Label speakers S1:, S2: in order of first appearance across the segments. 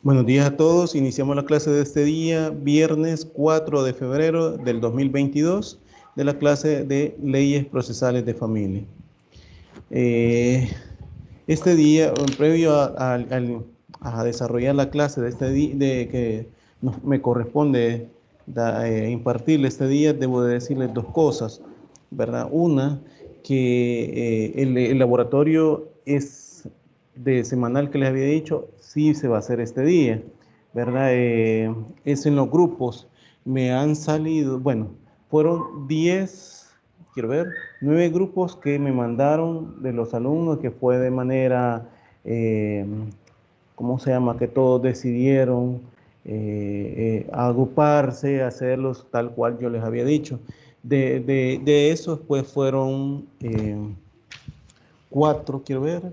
S1: Buenos días a todos. Iniciamos la clase de este día, viernes 4 de febrero del 2022, de la clase de Leyes Procesales de Familia. Este día, previo a desarrollar la clase de este día, que me corresponde impartirle este día, debo de decirles dos cosas, ¿verdad? Una, que el laboratorio de semanal que les había dicho, sí se va a hacer este día, ¿verdad? Es en los grupos. Me han salido, bueno, fueron 10, quiero ver, 9 grupos que me mandaron de los alumnos, que fue de manera, ¿cómo se llama? Que todos decidieron agruparse, hacerlos tal cual yo les había dicho. De esos, pues fueron 4, quiero ver,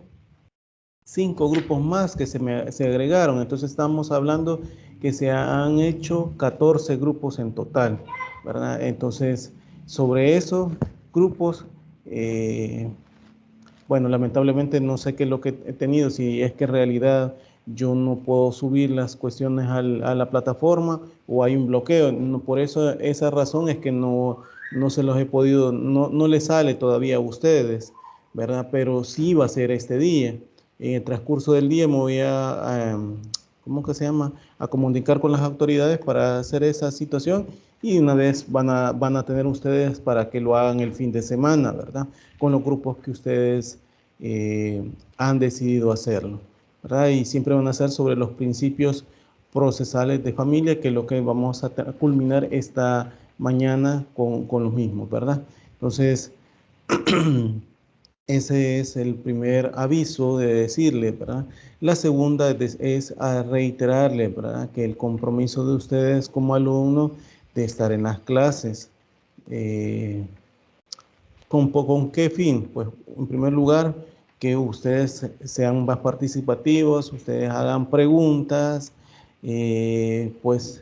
S1: 5 grupos más que se agregaron. Entonces estamos hablando que se han hecho 14 grupos en total, ¿verdad? Entonces, sobre esos grupos, bueno, lamentablemente no sé qué es lo que he tenido, si es que en realidad yo no puedo subir las cuestiones a la plataforma o hay un bloqueo. No, por eso, esa razón es que no se los he podido, no les sale todavía a ustedes, ¿verdad? Pero sí va a ser este día. En el transcurso del día me voy ¿cómo que se llama? A comunicar con las autoridades para hacer esa situación y una vez van a tener ustedes para que lo hagan el fin de semana, ¿verdad? Con los grupos que ustedes han decidido hacerlo, ¿verdad? Y siempre van a ser sobre los principios procesales de familia, que es lo que vamos a culminar esta mañana con los mismos, ¿verdad? Entonces, ese es el primer aviso de decirle, ¿verdad? La segunda es a reiterarle, ¿verdad? Que el compromiso de ustedes como alumnos de estar en las clases. ¿Con qué fin? Pues en primer lugar, que ustedes sean más participativos, ustedes hagan preguntas, pues,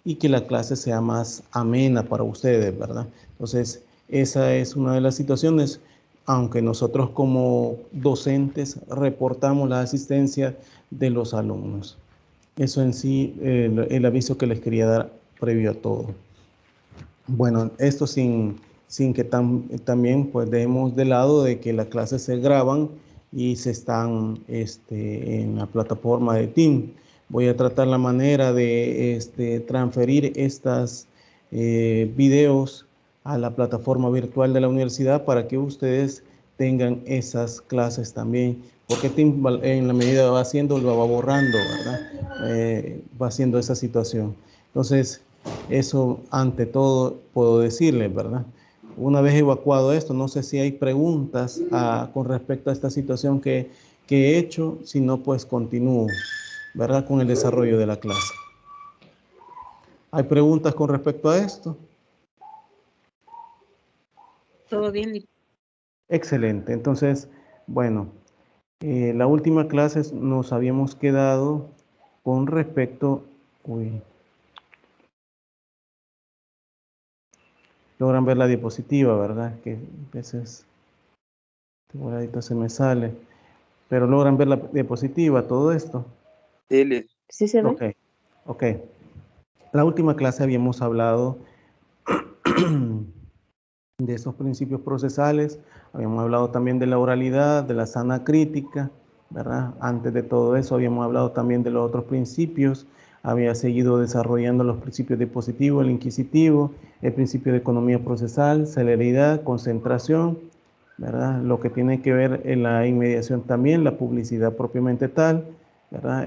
S1: y que la clase sea más amena para ustedes, ¿verdad? Entonces, esa es una de las situaciones, aunque nosotros como docentes reportamos la asistencia de los alumnos. Eso en sí, el aviso que les quería dar previo a todo. Bueno, esto sin que también pues dejemos de lado de que las clases se graban y se están en la plataforma de Team. Voy a tratar la manera de transferir estas videos a la plataforma virtual de la universidad para que ustedes tengan esas clases también, porque Team en la medida va haciendo, lo va borrando, ¿verdad? Va haciendo esa situación. Entonces, eso ante todo puedo decirle, ¿verdad? Una vez evacuado esto, no sé si hay preguntas con respecto a esta situación que he hecho, si no, pues continúo, ¿verdad? Con el desarrollo de la clase. ¿Hay preguntas con respecto a esto?
S2: Todo bien.
S1: Excelente. Entonces, bueno, la última clase nos habíamos quedado con respecto... Uy, logran ver la diapositiva, ¿verdad? Que a veces voladito se me sale. Pero logran ver la diapositiva, todo esto.
S2: Sí se ve.
S1: Ok, ok. La última clase habíamos hablado de esos principios procesales, habíamos hablado también de la oralidad, de la sana crítica, ¿verdad? Antes de todo eso habíamos hablado también de los otros principios, había seguido desarrollando los principios de positivo, el inquisitivo, el principio de economía procesal, celeridad, concentración, ¿verdad? Lo que tiene que ver en la inmediación también, la publicidad propiamente tal, ¿verdad?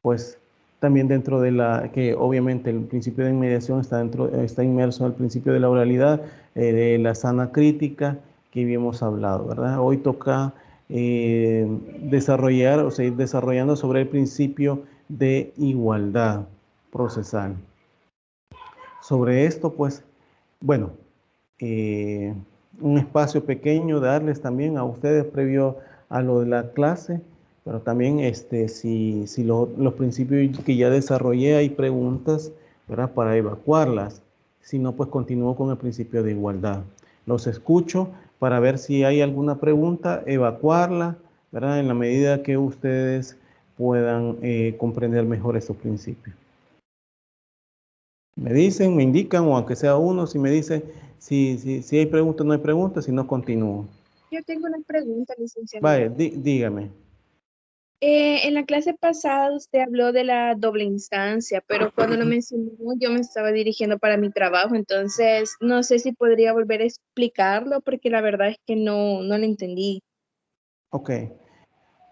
S1: Pues también dentro de que obviamente el principio de inmediación está inmerso en el principio de la oralidad, de la sana crítica que habíamos hablado, ¿verdad? Hoy toca desarrollar o seguir desarrollando sobre el principio de igualdad procesal. Sobre esto, pues, bueno, un espacio pequeño darles también a ustedes previo a lo de la clase, pero también si los principios que ya desarrollé hay preguntas, ¿verdad? Para evacuarlas. Si no, pues continúo con el principio de igualdad. Los escucho para ver si hay alguna pregunta, evacuarla, ¿verdad? En la medida que ustedes puedan comprender mejor estos principios. Me dicen, me indican, o aunque sea uno, si me dicen si hay preguntas, no hay preguntas, si no, continúo.
S3: Yo tengo una pregunta, licenciado.
S1: Vaya, dígame.
S3: En la clase pasada usted habló de la doble instancia, pero cuando lo mencionó yo me estaba dirigiendo para mi trabajo, entonces no sé si podría volver a explicarlo porque la verdad es que no lo entendí.
S1: Ok.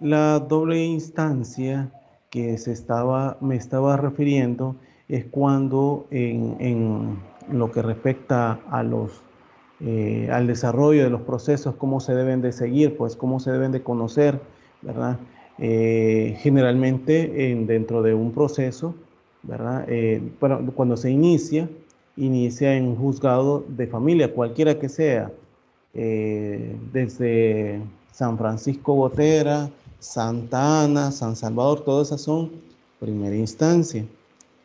S1: La doble instancia que me estaba refiriendo es cuando en lo que respecta a al desarrollo de los procesos, cómo se deben de seguir, pues cómo se deben de conocer, ¿verdad? Generalmente dentro de un proceso, ¿verdad? Cuando se inicia en un juzgado de familia, cualquiera que sea, desde San Francisco Botera, Santa Ana, San Salvador, todas esas son primera instancia.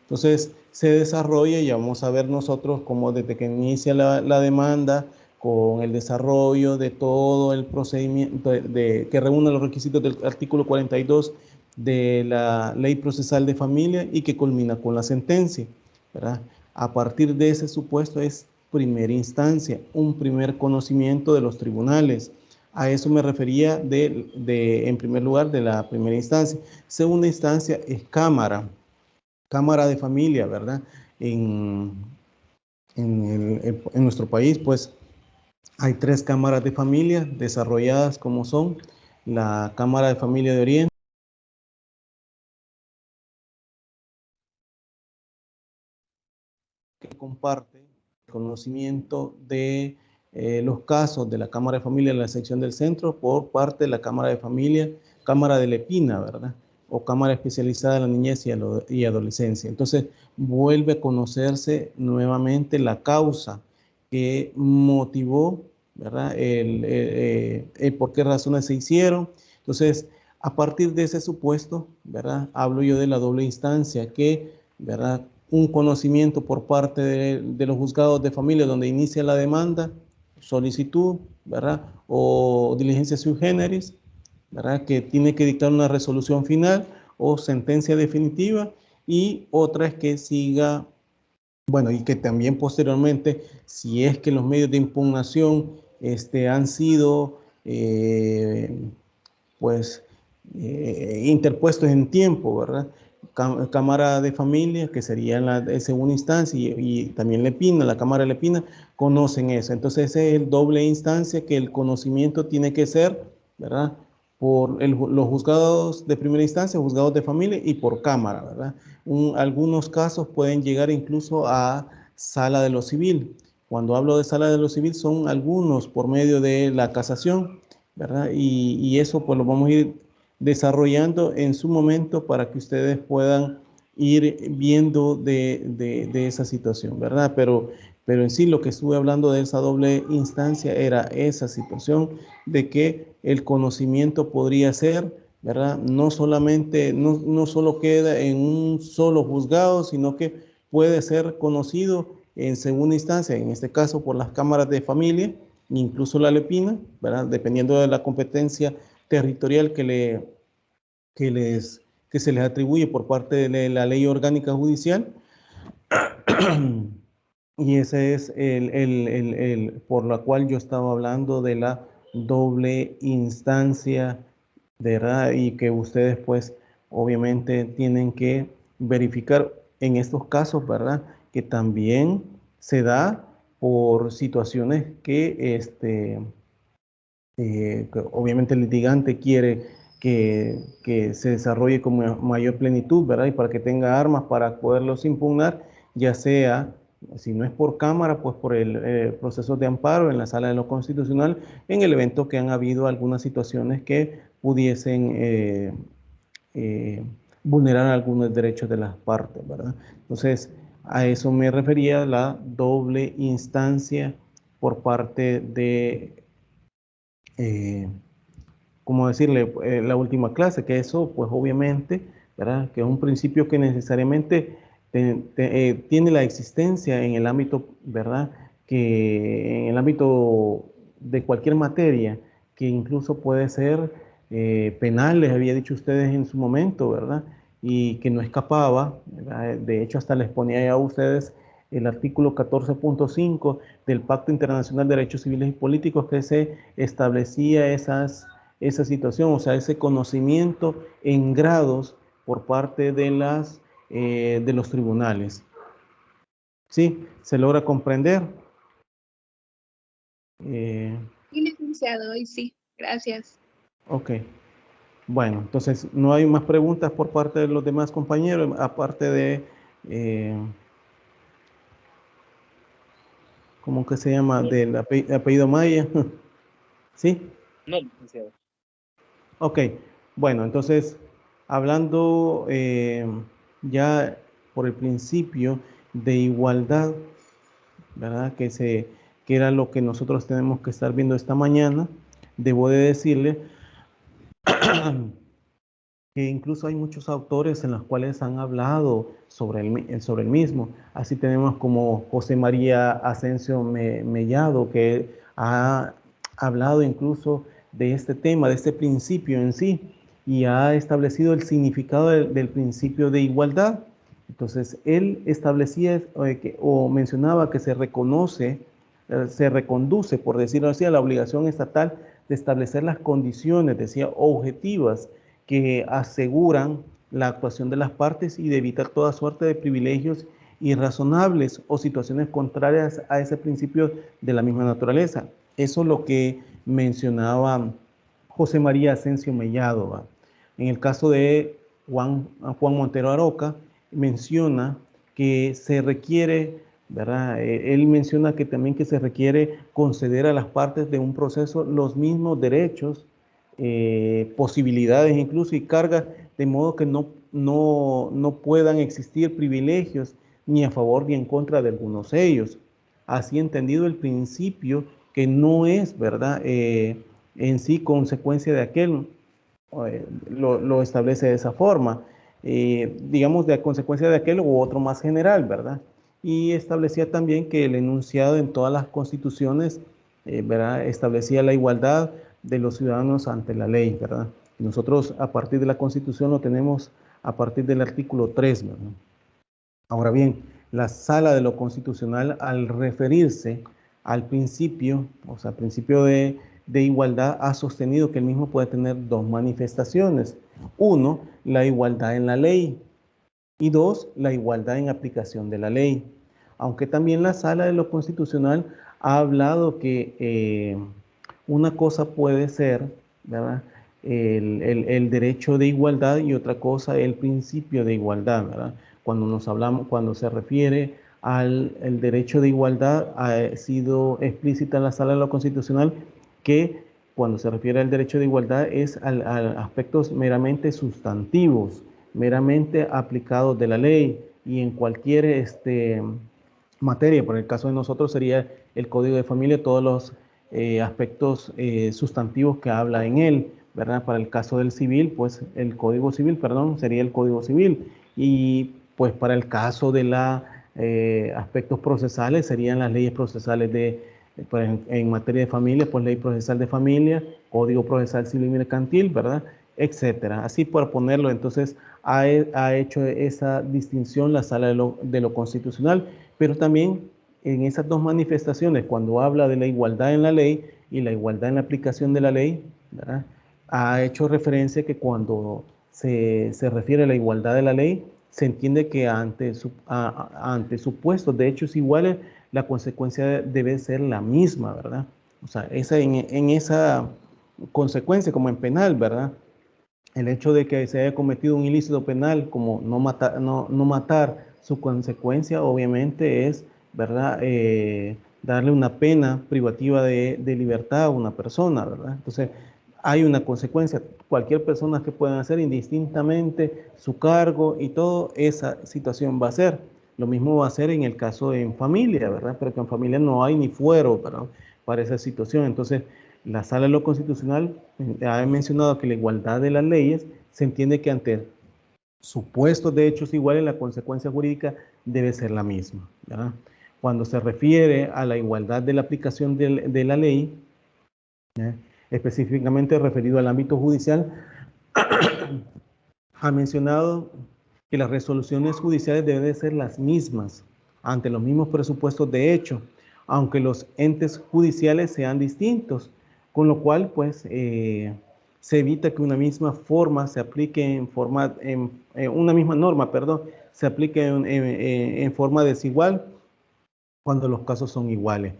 S1: Entonces se desarrolla y vamos a ver nosotros cómo desde que inicia la demanda, con el desarrollo de todo el procedimiento que reúne los requisitos del artículo 42 de la Ley Procesal de Familia y que culmina con la sentencia, ¿verdad? A partir de ese supuesto es primera instancia, un primer conocimiento de los tribunales. A eso me refería en primer lugar, de la primera instancia. Segunda instancia es cámara de familia, ¿verdad? En nuestro país, pues, hay 3 cámaras de familia desarrolladas como son la Cámara de Familia de Oriente, que comparte el conocimiento de los casos de la Cámara de Familia en la sección del centro por parte de la Cámara de Familia, Cámara de Lepina, ¿verdad? O Cámara Especializada de la Niñez y Adolescencia. Entonces, vuelve a conocerse nuevamente la causa que motivó, ¿verdad? Por qué razones se hicieron. Entonces, a partir de ese supuesto, ¿verdad? Hablo yo de la doble instancia que, ¿verdad? Un conocimiento por parte de los juzgados de familia donde inicia la demanda, solicitud, ¿verdad? O diligencia sui generis, ¿verdad? Que tiene que dictar una resolución final o sentencia definitiva, y otra es que siga, bueno, y que también posteriormente, si es que los medios de impugnación han sido, pues, interpuestos en tiempo, ¿verdad? Cámara de Familia, que sería en segunda instancia, y también Lepina, la Cámara de Lepina, conocen eso. Entonces, ese es el doble instancia, que el conocimiento tiene que ser, ¿verdad? Por los juzgados de primera instancia, juzgados de familia y por Cámara, ¿verdad? Algunos casos pueden llegar incluso a Sala de lo Civil. Cuando hablo de Sala de lo Civil, son algunos por medio de la casación, ¿verdad? Y eso pues lo vamos a ir desarrollando en su momento para que ustedes puedan ir viendo de esa situación, ¿verdad? Pero en sí lo que estuve hablando de esa doble instancia era esa situación de que el conocimiento podría ser, ¿verdad? No solo queda en un solo juzgado, sino que puede ser conocido en segunda instancia, en este caso por las cámaras de familia, incluso la Lepina, ¿verdad? Dependiendo de la competencia territorial que se les atribuye por parte de la ley orgánica judicial. Y ese es por la cual yo estaba hablando de la doble instancia, ¿verdad? Y que ustedes pues obviamente tienen que verificar en estos casos, ¿verdad? Que también se da por situaciones que obviamente el litigante quiere que se desarrolle con mayor plenitud, ¿verdad? Y para que tenga armas para poderlos impugnar, ya sea, si no es por cámara, pues por el proceso de amparo en la sala de lo constitucional, en el evento que han habido algunas situaciones que pudiesen vulnerar algunos derechos de las partes, ¿verdad? Entonces, a eso me refería la doble instancia por parte de como decirle, la última clase, que eso, pues obviamente, ¿verdad? Que es un principio que necesariamente tiene la existencia en el ámbito, ¿verdad? Que en el ámbito de cualquier materia, que incluso puede ser penal, les había dicho a ustedes en su momento, ¿verdad? Y que no escapaba, ¿verdad? De hecho, hasta les ponía a ustedes el artículo 14.5 del Pacto Internacional de Derechos Civiles y Políticos, que se establecía esa situación, o sea, ese conocimiento en grados por parte de los tribunales. ¿Sí? ¿Se logra comprender?
S3: Sí, licenciado, y sí, gracias.
S1: Ok. Bueno, entonces no hay más preguntas por parte de los demás compañeros, aparte de, ¿cómo que se llama?
S4: No,
S1: Del apellido Maya. ¿Sí?
S4: no, licenciado.
S1: Ok. Bueno, entonces, hablando ya por el principio de igualdad, ¿verdad? Que era lo que nosotros tenemos que estar viendo esta mañana, debo de decirle que incluso hay muchos autores en los cuales han hablado sobre el mismo. Así tenemos como José María Asensio Mellado, que ha hablado incluso de este tema, de este principio en sí, y ha establecido el significado del principio de igualdad. Entonces, él establecía o mencionaba que se reconoce, se reconduce, por decirlo así, a la obligación estatal de establecer las condiciones, decía, objetivas, que aseguran la actuación de las partes y de evitar toda suerte de privilegios irrazonables o situaciones contrarias a ese principio de la misma naturaleza. Eso es lo que mencionaba José María Asensio Mellado, ¿va? En el caso de Juan Montero Aroca, menciona que se requiere, ¿verdad? Él menciona que también que se requiere conceder a las partes de un proceso los mismos derechos, posibilidades incluso y cargas, de modo que no puedan existir privilegios ni a favor ni en contra de algunos de ellos. Así entendido el principio que no es, ¿verdad? En sí consecuencia de aquel, lo establece de esa forma, digamos de consecuencia de aquel u otro más general, ¿verdad? Y establecía también que el enunciado en todas las constituciones, ¿verdad? Establecía la igualdad de los ciudadanos ante la ley, ¿verdad? Nosotros a partir de la Constitución lo tenemos a partir del artículo 3, ¿verdad? Ahora bien, la Sala de lo Constitucional, al referirse al principio, o sea, principio de igualdad, ha sostenido que el mismo puede tener dos manifestaciones. Uno, la igualdad en la ley, y dos, la igualdad en aplicación de la ley. Aunque también la Sala de lo Constitucional ha hablado que una cosa puede ser, ¿verdad? El derecho de igualdad y otra cosa el principio de igualdad, ¿verdad? Cuando se refiere al el derecho de igualdad, ha sido explícita en la Sala de lo Constitucional que cuando se refiere al derecho de igualdad es a aspectos meramente sustantivos, meramente aplicados de la ley y en cualquier materia. Por el caso de nosotros sería el Código de Familia, todos los aspectos sustantivos que habla en él, ¿verdad? Para el caso del civil, pues el Código Civil, perdón, sería el Código Civil. Y pues para el caso de los aspectos procesales, serían las leyes procesales pues, en materia de familia, pues ley procesal de familia, Código Procesal Civil y Mercantil, ¿verdad? Etcétera. Así por ponerlo, entonces ha hecho esa distinción la Sala de lo Constitucional, pero también en esas dos manifestaciones, cuando habla de la igualdad en la ley y la igualdad en la aplicación de la ley, ¿verdad? Ha hecho referencia que cuando se refiere a la igualdad de la ley, se entiende que ante supuestos de hechos iguales, la consecuencia debe ser la misma, ¿verdad? O sea, en esa consecuencia, como en penal, ¿verdad? El hecho de que se haya cometido un ilícito penal como no matar, su consecuencia obviamente es, ¿verdad? Darle una pena privativa de libertad a una persona, ¿verdad? Entonces, hay una consecuencia. Cualquier persona que pueda hacer indistintamente su cargo y toda esa situación va a ser. Lo mismo va a ser en el caso en familia, ¿verdad? Pero que en familia no hay ni fuero para esa situación. Entonces, la Sala de lo Constitucional ha mencionado que la igualdad de las leyes se entiende que ante supuestos de hechos iguales la consecuencia jurídica debe ser la misma, ¿verdad? Cuando se refiere a la igualdad de la aplicación de la ley, ¿eh? específicamente referido al ámbito judicial, ha mencionado que las resoluciones judiciales deben de ser las mismas, ante los mismos presupuestos de hecho, aunque los entes judiciales sean distintos, con lo cual, pues, se evita que una misma forma se aplique una misma norma, perdón, se aplique en forma desigual cuando los casos son iguales.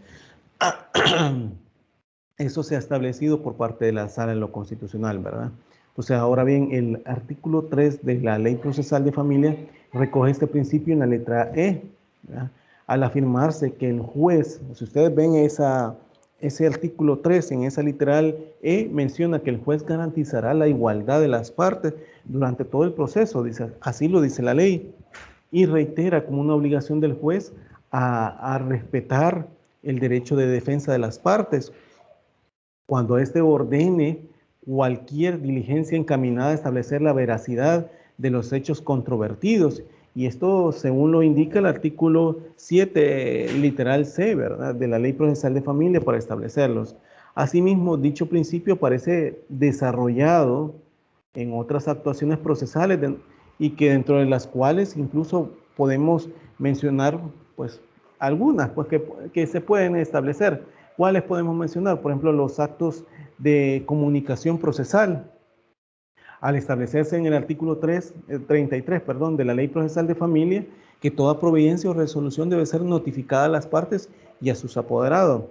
S1: Eso se ha establecido por parte de la Sala en lo Constitucional, ¿verdad? Entonces, ahora bien, el artículo 3 de la Ley Procesal de Familia recoge este principio en la letra E, ¿verdad? Al afirmarse que el juez, si ustedes ven ese artículo 3, en esa literal E, menciona que el juez garantizará la igualdad de las partes durante todo el proceso, dice, así lo dice la ley, y reitera como una obligación del juez a respetar el derecho de defensa de las partes, cuando éste ordene cualquier diligencia encaminada a establecer la veracidad de los hechos controvertidos. Y esto, según lo indica el artículo 7, literal C, ¿verdad?, de la Ley Procesal de Familia para establecerlos. Asimismo, dicho principio parece desarrollado en otras actuaciones procesales y que dentro de las cuales incluso podemos mencionar, pues, algunas pues, que se pueden establecer. ¿Cuáles podemos mencionar? Por ejemplo, los actos de comunicación procesal. Al establecerse en el artículo 33 de la Ley Procesal de Familia, que toda providencia o resolución debe ser notificada a las partes y a sus apoderados.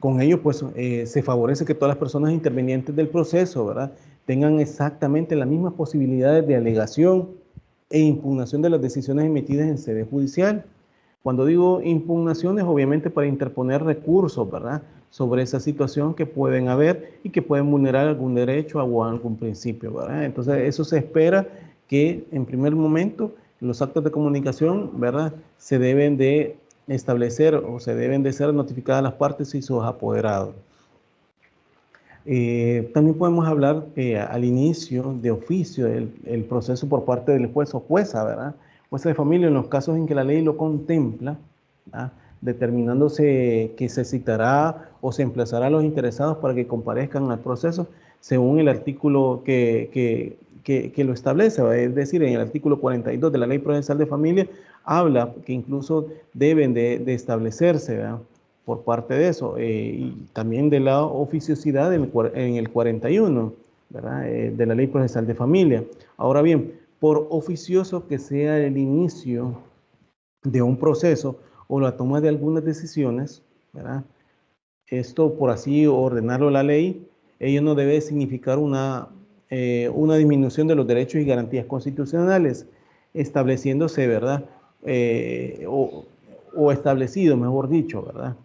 S1: Con ello, pues, se favorece que todas las personas intervenientes del proceso, ¿verdad?, tengan exactamente las mismas posibilidades de alegación e impugnación de las decisiones emitidas en sede judicial. Cuando digo impugnaciones, obviamente para interponer recursos, ¿verdad?, sobre esa situación que pueden haber y que pueden vulnerar algún derecho o algún principio, ¿verdad? Entonces, eso se espera que en primer momento los actos de comunicación, ¿verdad?, se deben de establecer o se deben de ser notificadas las partes y sus apoderados. También podemos hablar al inicio de oficio el proceso por parte del juez o jueza, ¿verdad?, jueza de familia, en los casos en que la ley lo contempla, ¿verdad?, determinándose que se citará o se emplazará a los interesados para que comparezcan al proceso según el artículo que lo establece, ¿verdad? Es decir, en el artículo 42 de la Ley Procesal de Familia habla que incluso deben de establecerse, ¿verdad?, por parte de eso, y también de la oficiosidad en el 41, ¿verdad?, de la Ley Procesal de Familia. Ahora bien, por oficioso que sea el inicio de un proceso o la toma de algunas decisiones, ¿verdad?, esto, por así ordenarlo la ley, ello no debe significar una disminución de los derechos y garantías constitucionales, estableciéndose, ¿verdad?, o establecido, mejor dicho, ¿verdad?,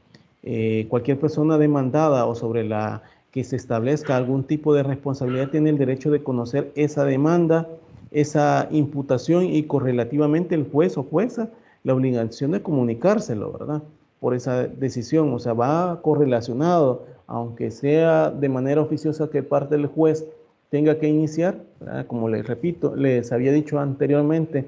S1: cualquier persona demandada o sobre la que se establezca algún tipo de responsabilidad tiene el derecho de conocer esa demanda, esa imputación y correlativamente el juez o jueza la obligación de comunicárselo, ¿verdad?, por esa decisión. O sea, va correlacionado, aunque sea de manera oficiosa que parte del juez tenga que iniciar, ¿verdad?, como les repito, les había dicho anteriormente,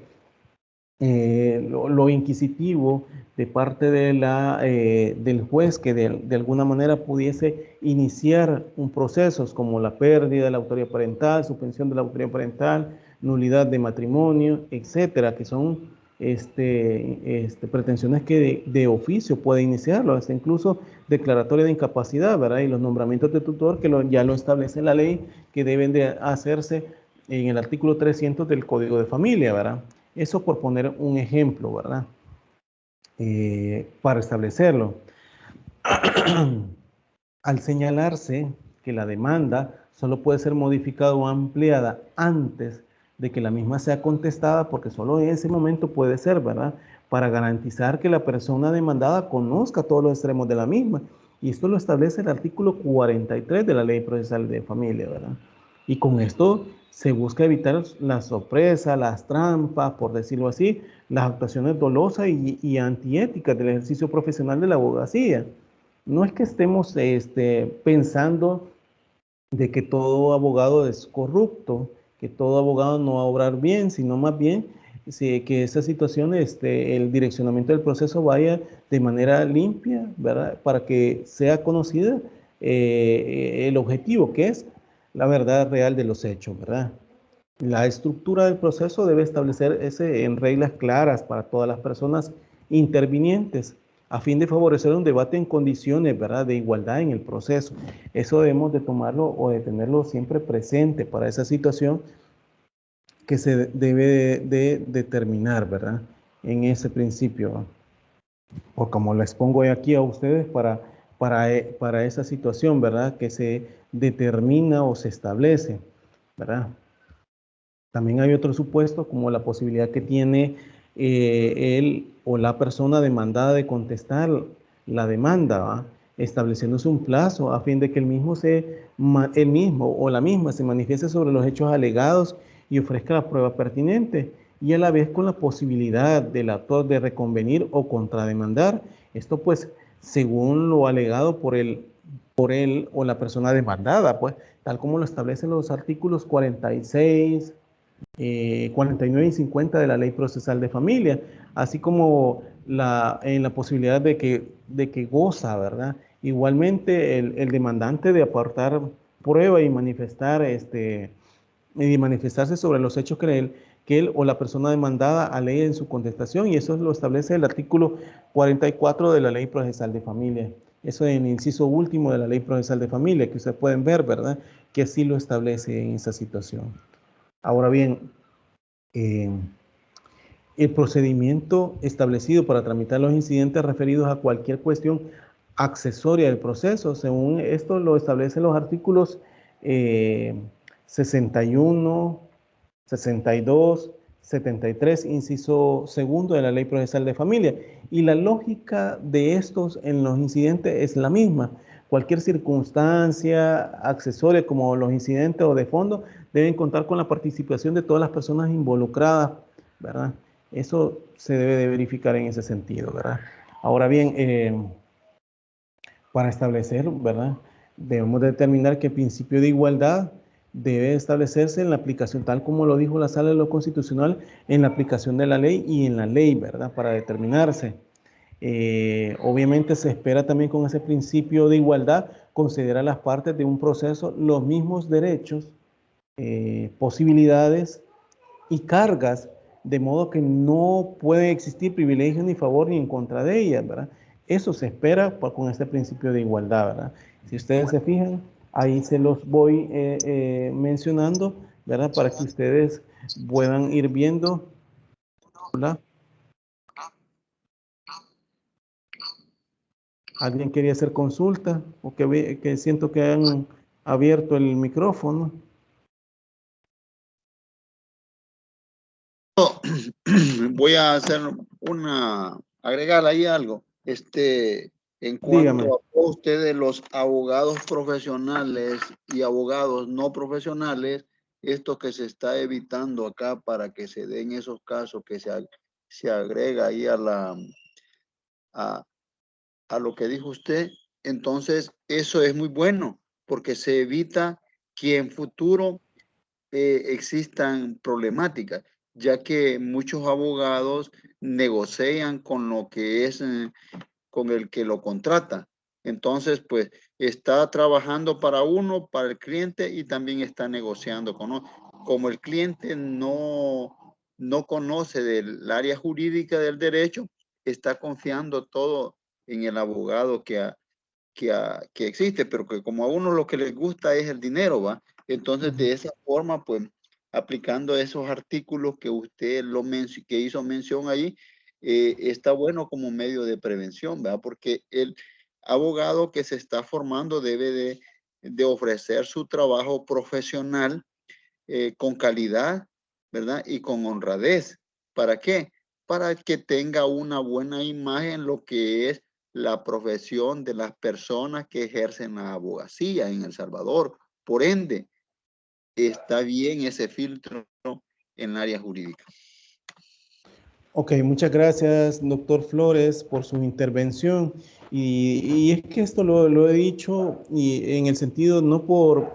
S1: lo inquisitivo de parte de del juez que de alguna manera pudiese iniciar un proceso como la pérdida de la autoridad parental, suspensión de la autoridad parental, nulidad de matrimonio, etcétera, que son pretensiones que de oficio puede iniciarlo, hasta incluso declaratoria de incapacidad, ¿verdad?, y los nombramientos de tutor que ya lo establece la ley, que deben de hacerse en el artículo 300 del Código de Familia, ¿verdad? Eso por poner un ejemplo, ¿verdad?, para establecerlo. Al señalarse que la demanda solo puede ser modificada o ampliada antes de que la misma sea contestada, porque solo en ese momento puede ser, ¿verdad?, para garantizar que la persona demandada conozca todos los extremos de la misma. Y esto lo establece el artículo 43 de la Ley Procesal de Familia, ¿verdad? Y con esto se busca evitar la sorpresa, las trampas, por decirlo así, las actuaciones dolosas y antiéticas del ejercicio profesional de la abogacía. No es que estemos pensando de que todo abogado es corrupto, que todo abogado no va a obrar bien, sino más bien que esa situación, el direccionamiento del proceso vaya de manera limpia, ¿verdad?, para que sea conocida el objetivo, que es la verdad real de los hechos, ¿verdad? La estructura del proceso debe establecerse en reglas claras para todas las personas intervinientes, a fin de favorecer un debate en condiciones, ¿verdad?, de igualdad en el proceso. Eso debemos de tomarlo o de tenerlo siempre presente para esa situación que se debe de determinar, ¿verdad?, en ese principio. O como lo expongo aquí a ustedes para esa situación, ¿verdad?, que se determina o se establece, ¿verdad? También hay otro supuesto, como la posibilidad que tiene él o la persona demandada de contestar la demanda, ¿va?, estableciéndose un plazo a fin de que el mismo o la misma se manifieste sobre los hechos alegados y ofrezca la prueba pertinente, y a la vez con la posibilidad del autor de reconvenir o contrademandar. Esto pues según lo alegado por él o la persona demandada, pues tal como lo establecen los artículos 46, 49 y 50 de la Ley Procesal de Familia, así como en la posibilidad de que goza, ¿verdad?, igualmente el demandante de aportar prueba y manifestarse sobre los hechos que él o la persona demandada alega en su contestación, y eso lo establece el artículo 44 de la Ley Procesal de Familia. Eso en el inciso último de la Ley Procesal de Familia, que ustedes pueden ver, ¿verdad?, que así lo establece en esa situación. Ahora bien, el procedimiento establecido para tramitar los incidentes referidos a cualquier cuestión accesoria del proceso, según esto lo establecen los artículos 61, 62, 73, inciso segundo de la Ley Procesal de Familia. Y la lógica de estos en los incidentes es la misma. Cualquier circunstancia accesoria como los incidentes o de fondo deben contar con la participación de todas las personas involucradas, ¿verdad? Eso se debe de verificar en ese sentido, ¿verdad? Ahora bien, para establecer, ¿verdad?, debemos determinar que el principio de igualdad debe establecerse en la aplicación, tal como lo dijo la Sala de lo Constitucional, en la aplicación de la ley y en la ley, ¿verdad?, para determinarse. Obviamente se espera también con ese principio de igualdad conceder a las partes de un proceso los mismos derechos, posibilidades y cargas, de modo que no puede existir privilegio ni favor ni en contra de ellas, ¿verdad? Eso se espera con este principio de igualdad, ¿verdad? Si ustedes se fijan, ahí se los voy mencionando, ¿verdad?, para que ustedes puedan ir viendo. Hola. ¿Alguien quería hacer consulta? O que siento que han abierto el micrófono.
S4: Voy a hacer agregar ahí algo. En
S1: Dígame.
S4: cuanto a ustedes, los abogados profesionales y abogados no profesionales, esto que se está evitando acá para que se den esos casos que se agrega ahí a lo que dijo usted, entonces eso es muy bueno porque se evita que en futuro existan problemáticas, ya que muchos abogados negocian con lo que es, con el que lo contrata. Entonces, pues, está trabajando para uno, para el cliente, y también está negociando con otro. Como el cliente no conoce del área jurídica del derecho, está confiando todo en el abogado que existe, pero que como a uno lo que les gusta es el dinero, ¿va? Entonces, de esa forma, pues, aplicando esos artículos que usted que hizo mención ahí, está bueno como medio de prevención, ¿verdad? Porque el abogado que se está formando debe de ofrecer su trabajo profesional con calidad, ¿verdad? Y con honradez. ¿Para qué? Para que tenga una buena imagen lo que es la profesión de las personas que ejercen la abogacía en El Salvador. Por ende, está bien ese filtro en el área jurídica.
S1: Ok, muchas gracias, doctor Flores, por su intervención. Y es que esto lo he dicho y en el sentido no por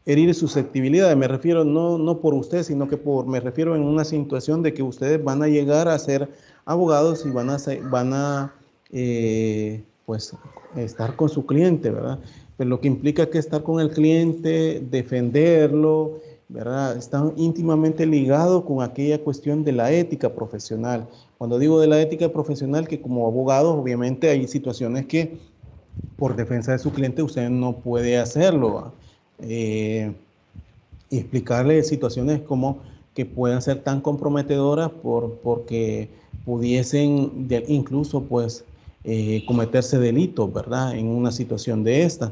S1: herir susceptibilidad, me refiero no por usted, sino que me refiero en una situación de que ustedes van a llegar a ser abogados y van a pues estar con su cliente, ¿verdad? Pero lo que implica que estar con el cliente, defenderlo, ¿verdad? Está íntimamente ligado con aquella cuestión de la ética profesional. Cuando digo de la ética profesional, que como abogados, obviamente hay situaciones que por defensa de su cliente usted no puede hacerlo. Y explicarle situaciones como que puedan ser tan comprometedoras porque pudiesen incluso pues cometerse delitos, ¿verdad? En una situación de esta.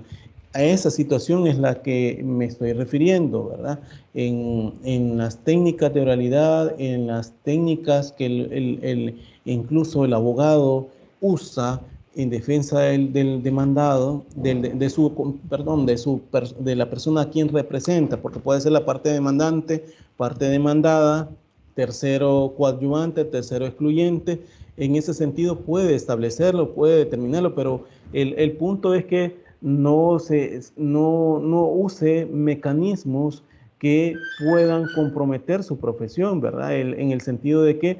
S1: A esa situación es la que me estoy refiriendo, ¿verdad? En las técnicas de oralidad, en las técnicas que incluso el abogado usa en defensa del demandado, de la persona a quien representa, porque puede ser la parte demandante, parte demandada, tercero coadyuvante, tercero excluyente. En ese sentido puede establecerlo, puede determinarlo, pero el punto es que no use mecanismos que puedan comprometer su profesión, ¿verdad? En el sentido de que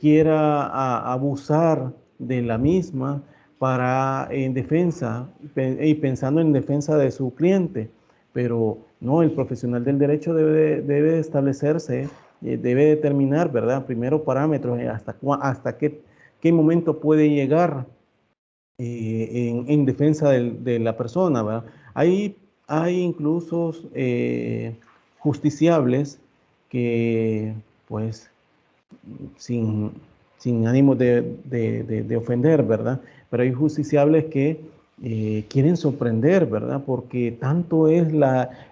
S1: quiera abusar de la misma para en defensa y pensando en defensa de su cliente. Pero no, el profesional del derecho debe establecerse, debe determinar, ¿verdad? Primero parámetros, hasta qué momento puede llegar en defensa de la persona, ¿verdad? Hay incluso justiciables que, pues, sin, sin ánimo de ofender, ¿verdad? Pero hay justiciables que quieren sorprender, ¿verdad? Porque tanto es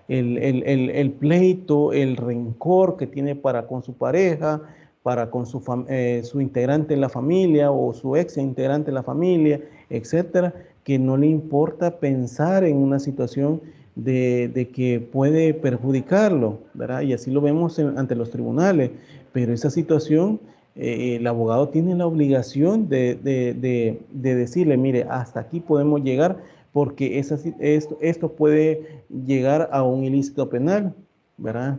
S1: el pleito, el rencor que tiene para con su pareja, para con su integrante en la familia o su ex integrante en la familia, etcétera, que no le importa pensar en una situación de que puede perjudicarlo, ¿verdad? Y así lo vemos ante los tribunales. Pero esa situación, el abogado tiene la obligación de decirle, mire, hasta aquí podemos llegar porque esto puede llegar a un ilícito penal, ¿verdad?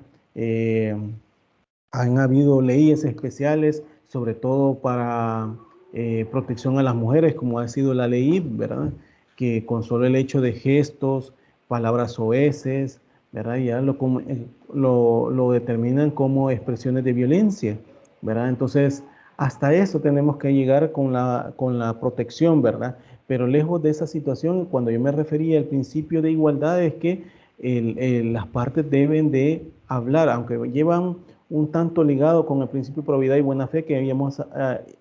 S1: Han habido leyes especiales, sobre todo para protección a las mujeres, como ha sido la ley, ¿verdad? Que con solo el hecho de gestos, palabras soeces, ¿verdad? Ya lo determinan como expresiones de violencia, ¿verdad? Entonces, hasta eso tenemos que llegar con la protección, ¿verdad? Pero lejos de esa situación, cuando yo me refería al principio de igualdad, es que las partes deben de hablar, aunque llevan un tanto ligado con el principio de probidad y buena fe que habíamos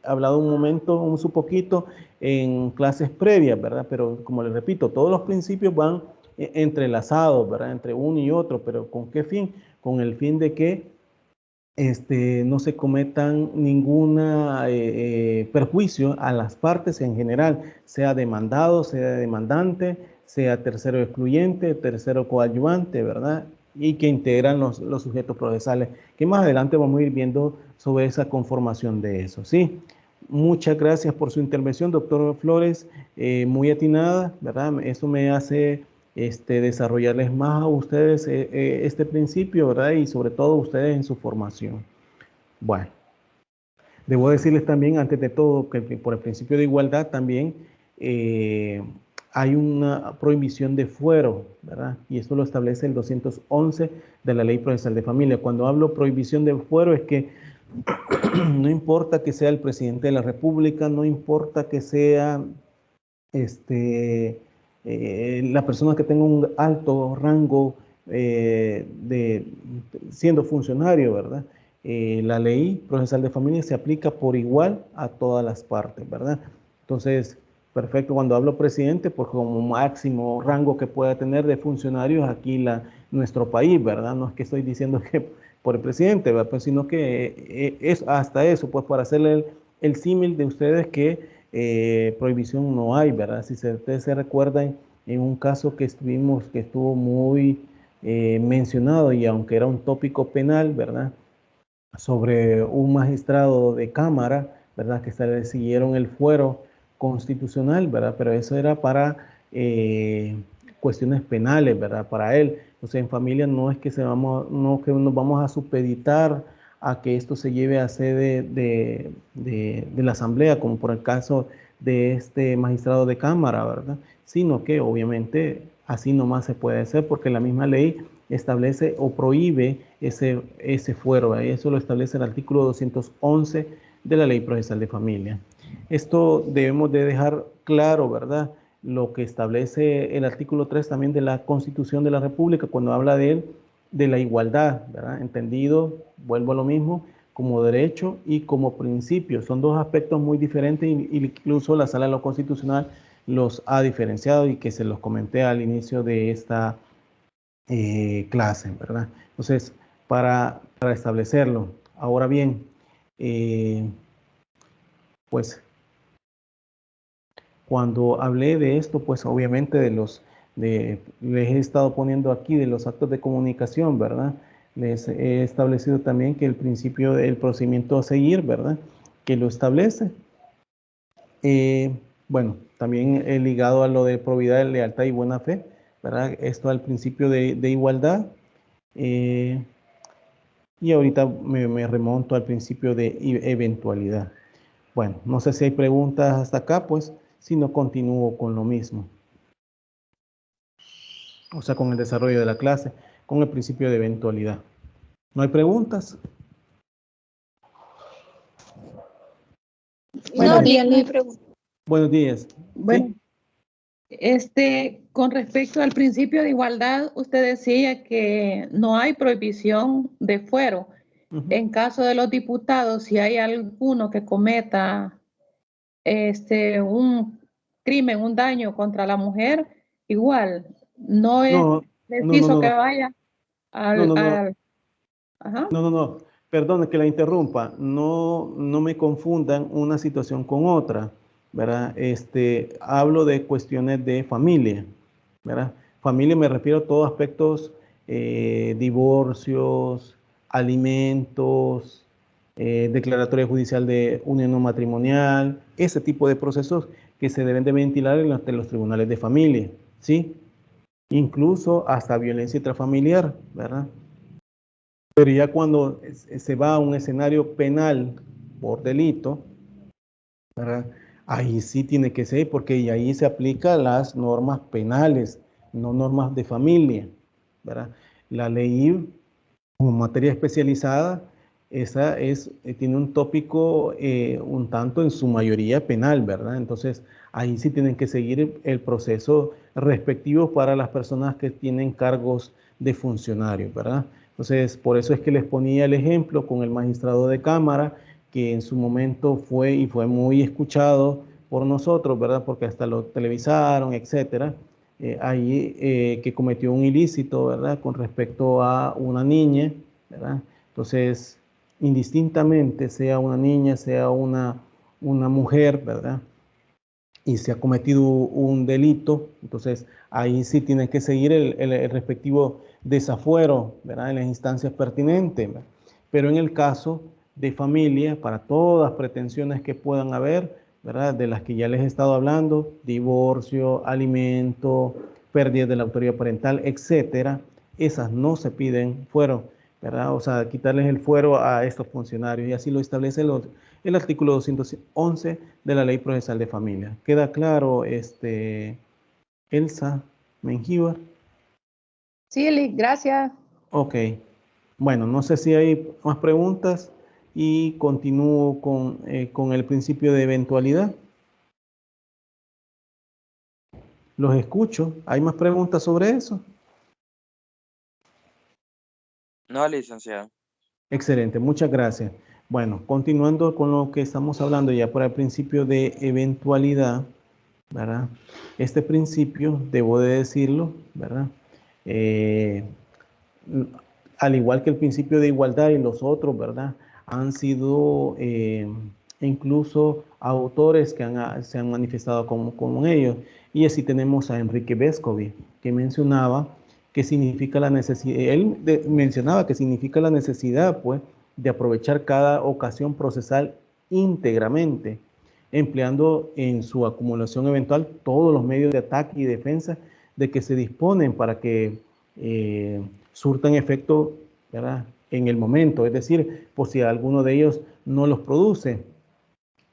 S1: hablado un poquito en clases previas, ¿verdad? Pero como les repito, todos los principios van entrelazados, ¿verdad? Entre uno y otro, pero ¿con qué fin? Con el fin de que no se cometan ninguna perjuicio a las partes en general, sea demandado, sea demandante, sea tercero excluyente, tercero coadyuvante, ¿verdad? Y que integran los sujetos procesales, que más adelante vamos a ir viendo sobre esa conformación de eso, ¿sí? Muchas gracias por su intervención, doctor Flores, muy atinada, ¿verdad? Eso me hace desarrollarles más a ustedes este principio, ¿verdad? Y sobre todo ustedes en su formación. Bueno, debo decirles también, antes de todo, que por el principio de igualdad también hay una prohibición de fuero, ¿verdad? Y esto lo establece el 211 de la Ley Procesal de Familia. Cuando hablo prohibición de fuero es que no importa que sea el presidente de la República, no importa que sea la persona que tenga un alto rango siendo funcionario, ¿verdad? La ley procesal de familia se aplica por igual a todas las partes, ¿verdad? Entonces, perfecto, cuando hablo presidente, pues como máximo rango que pueda tener de funcionarios aquí nuestro país, ¿verdad? No es que estoy diciendo que por el presidente, ¿verdad? Pues, sino que es hasta eso, pues para hacerle el símil de ustedes que prohibición no hay, ¿verdad? Si ustedes se recuerdan en un caso que estuvo muy mencionado y aunque era un tópico penal, ¿verdad? Sobre un magistrado de cámara, ¿verdad? Que se le siguieron el fuero constitucional, ¿verdad? Pero eso era para cuestiones penales, ¿verdad? Para él. Entonces en familia no es que no que nos vamos a supeditar a que esto se lleve a sede de la asamblea, como por el caso de este magistrado de cámara, ¿verdad? Sino que obviamente así nomás se puede hacer porque la misma ley establece o prohíbe ese fuero, ¿verdad? Y eso lo establece el artículo 211 de la Ley Procesal de Familia. Esto debemos de dejar claro, ¿verdad? Lo que establece el artículo 3 también de la Constitución de la República cuando habla de la igualdad, ¿verdad? Entendido, vuelvo a lo mismo, como derecho y como principio. Son dos aspectos muy diferentes y incluso la Sala de lo Constitucional los ha diferenciado y que se los comenté al inicio de esta clase, ¿verdad? Entonces, para establecerlo. Ahora bien, pues cuando hablé de esto, pues obviamente les he estado poniendo aquí de los actos de comunicación, ¿verdad? Les he establecido también que el principio del procedimiento a seguir, ¿verdad? Que lo establece. Bueno, también he ligado a lo de probidad, lealtad y buena fe, ¿verdad? Esto al principio de igualdad. Y ahorita me remonto al principio de eventualidad. Bueno, no sé si hay preguntas hasta acá, pues, si no continúo con lo mismo. O sea, con el desarrollo de la clase, con el principio de eventualidad. ¿No hay preguntas?
S2: Buenos días, le pregunto.
S1: Buenos días.
S5: Bueno,
S1: ¿sí?
S5: Con respecto al principio de igualdad, usted decía que no hay prohibición de fuero. En caso de los diputados, si hay alguno que cometa un crimen, un daño contra la mujer, igual, no es preciso que vaya al... Ajá.
S1: No. Perdón que la interrumpa. No me confundan una situación con otra, ¿verdad? Hablo de cuestiones de familia, ¿verdad? Familia me refiero a todos aspectos, divorcios, alimentos, declaratoria judicial de unión no matrimonial, ese tipo de procesos que se deben de ventilar en los tribunales de familia, ¿sí? Incluso hasta violencia intrafamiliar, ¿verdad? Pero ya cuando se va a un escenario penal por delito, ¿verdad? Ahí sí tiene que ser, porque ahí se aplican las normas penales, no normas de familia, ¿verdad? La ley como materia especializada, esa tiene un tópico un tanto en su mayoría penal, ¿verdad? Entonces, ahí sí tienen que seguir el proceso respectivo para las personas que tienen cargos de funcionarios, ¿verdad? Entonces, por eso es que les ponía el ejemplo con el magistrado de cámara, que en su momento fue muy escuchado por nosotros, ¿verdad? Porque hasta lo televisaron, etcétera. Que cometió un ilícito, ¿verdad? Con respecto a una niña, ¿verdad? Entonces, indistintamente, sea una niña, sea una mujer, ¿verdad? Y se ha cometido un delito, entonces ahí sí tiene que seguir el respectivo desafuero, ¿verdad? En las instancias pertinentes, ¿verdad? Pero en el caso de familia, para todas pretensiones que puedan haber, ¿verdad? De las que ya les he estado hablando, divorcio, alimento, pérdida de la autoridad parental, etcétera, esas no se piden fuero, ¿verdad? O sea, quitarles el fuero a estos funcionarios y así lo establece el artículo 211 de la Ley Procesal de Familia. ¿Queda claro, Elsa Mengíbar?
S5: Sí, Eli, gracias.
S1: Ok. Bueno, no sé si hay más preguntas y continúo con el principio de eventualidad. Los escucho. ¿Hay más preguntas sobre eso?
S6: No, licenciado.
S1: Excelente, muchas gracias. Bueno, continuando con lo que estamos hablando ya por el principio de eventualidad, ¿verdad? Este principio, debo de decirlo, ¿verdad? Al igual que el principio de igualdad y los otros, ¿verdad? Han sido incluso autores que se han manifestado como ellos. Y así tenemos a Enrique Vescovi, que mencionaba que significa la necesidad, mencionaba que significa la necesidad, pues, de aprovechar cada ocasión procesal íntegramente, empleando en su acumulación eventual todos los medios de ataque y defensa de que se disponen para que surtan efecto, ¿verdad? En el momento, es decir, por si alguno de ellos no los produce.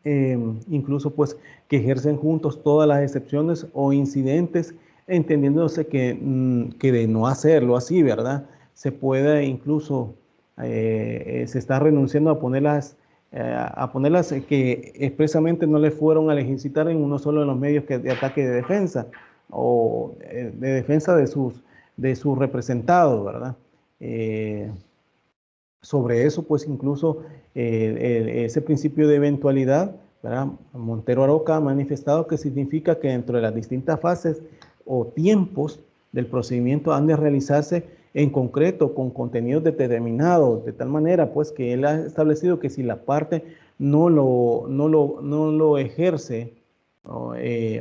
S1: incluso pues que ejercen juntos todas las excepciones o incidentes, entendiéndose que de no hacerlo así, ¿verdad? Se puede incluso, se está renunciando a ponerlas que expresamente no le fueron a ejercitar en uno solo de los medios de ataque y de defensa, o de defensa de sus representados, ¿verdad? Sobre eso, pues incluso ese principio de eventualidad, ¿verdad? Montero Aroca ha manifestado que significa que dentro de las distintas fases o tiempos del procedimiento han de realizarse en concreto con contenidos determinados, de tal manera pues que él ha establecido que si la parte no lo ejerce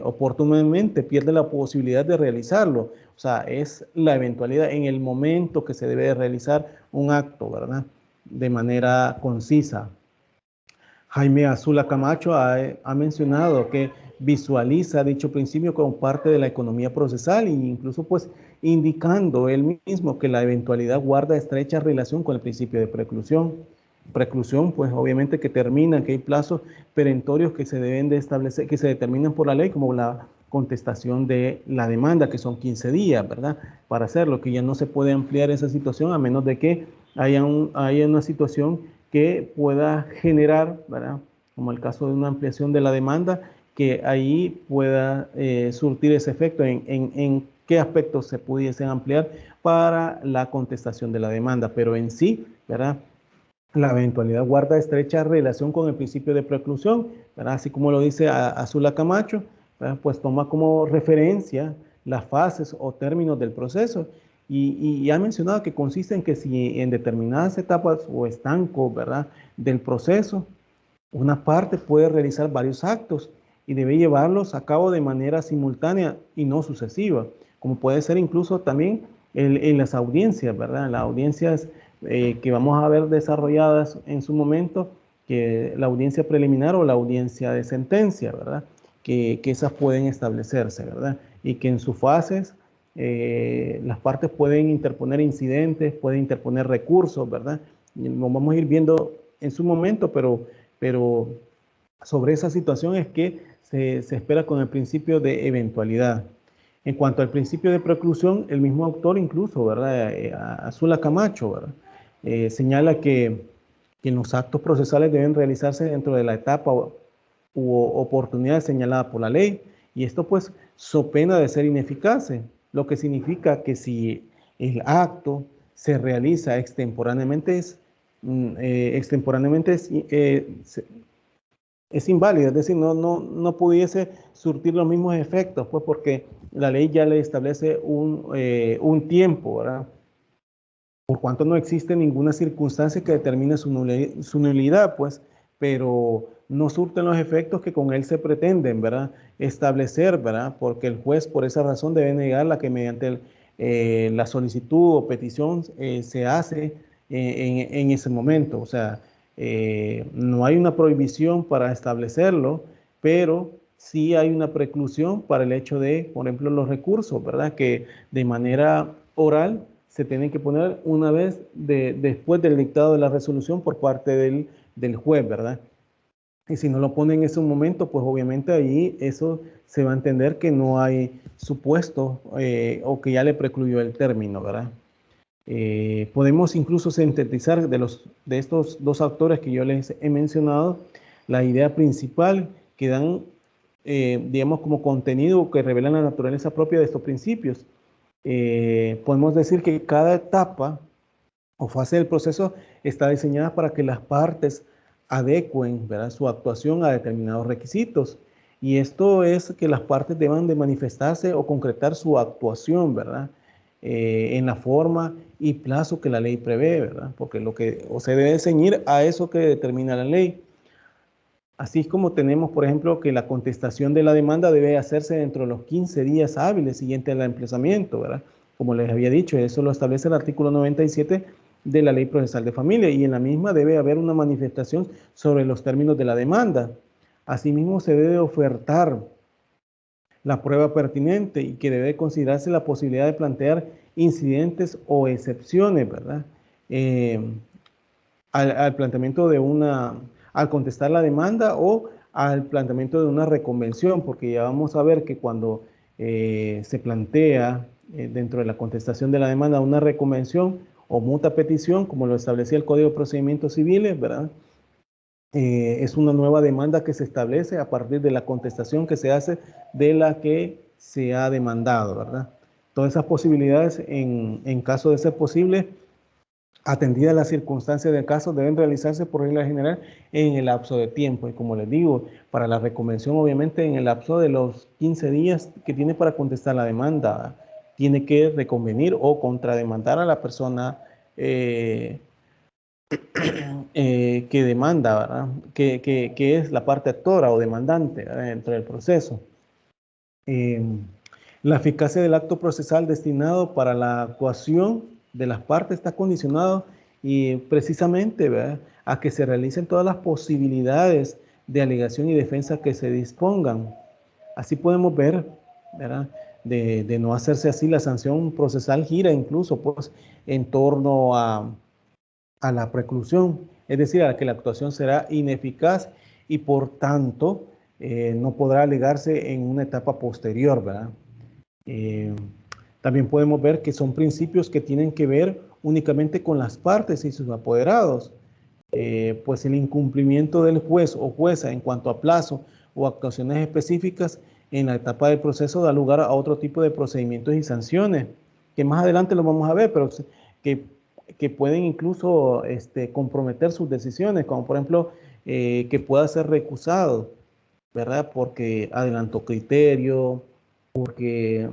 S1: oportunamente, pierde la posibilidad de realizarlo. O sea, es la eventualidad en el momento que se debe de realizar un acto, ¿verdad? De manera concisa. Jaime Azula Camacho ha mencionado que visualiza dicho principio como parte de la economía procesal e incluso pues indicando él mismo que la eventualidad guarda estrecha relación con el principio de preclusión. Preclusión, pues obviamente que termina, que hay plazos perentorios que se deben de establecer, que se determinan por la ley, como la contestación de la demanda, que son 15 días, ¿verdad? Para hacerlo, que ya no se puede ampliar esa situación a menos de que haya una situación que pueda generar, ¿verdad? Como el caso de una ampliación de la demanda, que ahí pueda surtir ese efecto en qué aspectos se pudiesen ampliar para la contestación de la demanda, pero en sí, ¿verdad? La eventualidad guarda estrecha relación con el principio de preclusión, ¿verdad? Así como lo dice Azula Camacho, ¿verdad? Pues toma como referencia las fases o términos del proceso y ha mencionado que consiste en que si en determinadas etapas o estancos, ¿verdad? Del proceso, una parte puede realizar varios actos y debe llevarlos a cabo de manera simultánea y no sucesiva, como puede ser incluso también en las audiencias, ¿verdad? Las audiencias que vamos a ver desarrolladas en su momento, que la audiencia preliminar o la audiencia de sentencia, ¿verdad? Que esas pueden establecerse, ¿verdad? Y que en sus fases las partes pueden interponer incidentes, pueden interponer recursos, ¿verdad? Y lo vamos a ir viendo en su momento, pero sobre esa situación es que se espera con el principio de eventualidad. En cuanto al principio de preclusión, el mismo autor incluso, ¿verdad? Azula Camacho, ¿verdad? Señala que en los actos procesales deben realizarse dentro de la etapa u oportunidad señalada por la ley, y esto pues so pena de ser ineficaz, lo que significa que si el acto se realiza extemporáneamente es inválido, es decir, no pudiese surtir los mismos efectos, pues porque la ley ya le establece un tiempo, ¿verdad? Por cuanto no existe ninguna circunstancia que determine su nulidad, pues, pero no surten los efectos que con él se pretenden, ¿verdad? Establecer, ¿verdad? Porque el juez por esa razón debe negar la que mediante la solicitud o petición se hace en ese momento. O sea, no hay una prohibición para establecerlo, pero sí hay una preclusión para el hecho de, por ejemplo, los recursos, ¿verdad? Que de manera oral se tienen que poner una vez después del dictado de la resolución por parte del juez, ¿verdad? Y si no lo ponen en ese momento, pues obviamente ahí eso se va a entender que no hay supuesto o que ya le precluyó el término, ¿verdad? Podemos incluso sintetizar de estos dos autores que yo les he mencionado la idea principal que dan, digamos, como contenido que revelan la naturaleza propia de estos principios. Podemos decir que cada etapa o fase del proceso está diseñada para que las partes adecuen, ¿verdad?, su actuación a determinados requisitos. Y esto es que las partes deban de manifestarse o concretar su actuación, ¿verdad?, en la forma y plazo que la ley prevé, ¿verdad? Porque se debe ceñir a eso que determina la ley. Así como tenemos, por ejemplo, que la contestación de la demanda debe hacerse dentro de los 15 días hábiles siguientes al emplazamiento, ¿verdad? Como les había dicho, eso lo establece el artículo 97 de la Ley Procesal de Familia, y en la misma debe haber una manifestación sobre los términos de la demanda. Asimismo, se debe ofertar la prueba pertinente y que debe considerarse la posibilidad de plantear incidentes o excepciones, ¿verdad? Al planteamiento al contestar la demanda o al planteamiento de una reconvención, porque ya vamos a ver que cuando se plantea dentro de la contestación de la demanda una reconvención o mutua petición, como lo establecía el Código de Procedimientos Civiles, ¿verdad? Es una nueva demanda que se establece a partir de la contestación que se hace de la que se ha demandado, ¿verdad? Todas esas posibilidades, en caso de ser posible, atendida las circunstancias del caso, deben realizarse por regla general en el lapso de tiempo. Y como les digo, para la reconvención, obviamente, en el lapso de los 15 días que tiene para contestar la demanda, tiene que reconvenir o contrademandar a la persona que demanda, ¿verdad? Que es la parte actora o demandante, ¿verdad?, dentro del proceso. La eficacia del acto procesal destinado para la actuación de las partes está condicionado y precisamente, ¿verdad?, a que se realicen todas las posibilidades de alegación y defensa que se dispongan. Así podemos ver, ¿verdad?, de no hacerse así, la sanción procesal gira incluso pues en torno a la preclusión, es decir, a que la actuación será ineficaz y por tanto no podrá alegarse en una etapa posterior, ¿verdad? También podemos ver que son principios que tienen que ver únicamente con las partes y sus apoderados, pues el incumplimiento del juez o jueza en cuanto a plazo o actuaciones específicas en la etapa del proceso da lugar a otro tipo de procedimientos y sanciones, que más adelante lo vamos a ver, pero que pueden incluso comprometer sus decisiones, como por ejemplo que pueda ser recusado, ¿verdad? Porque adelantó criterio, porque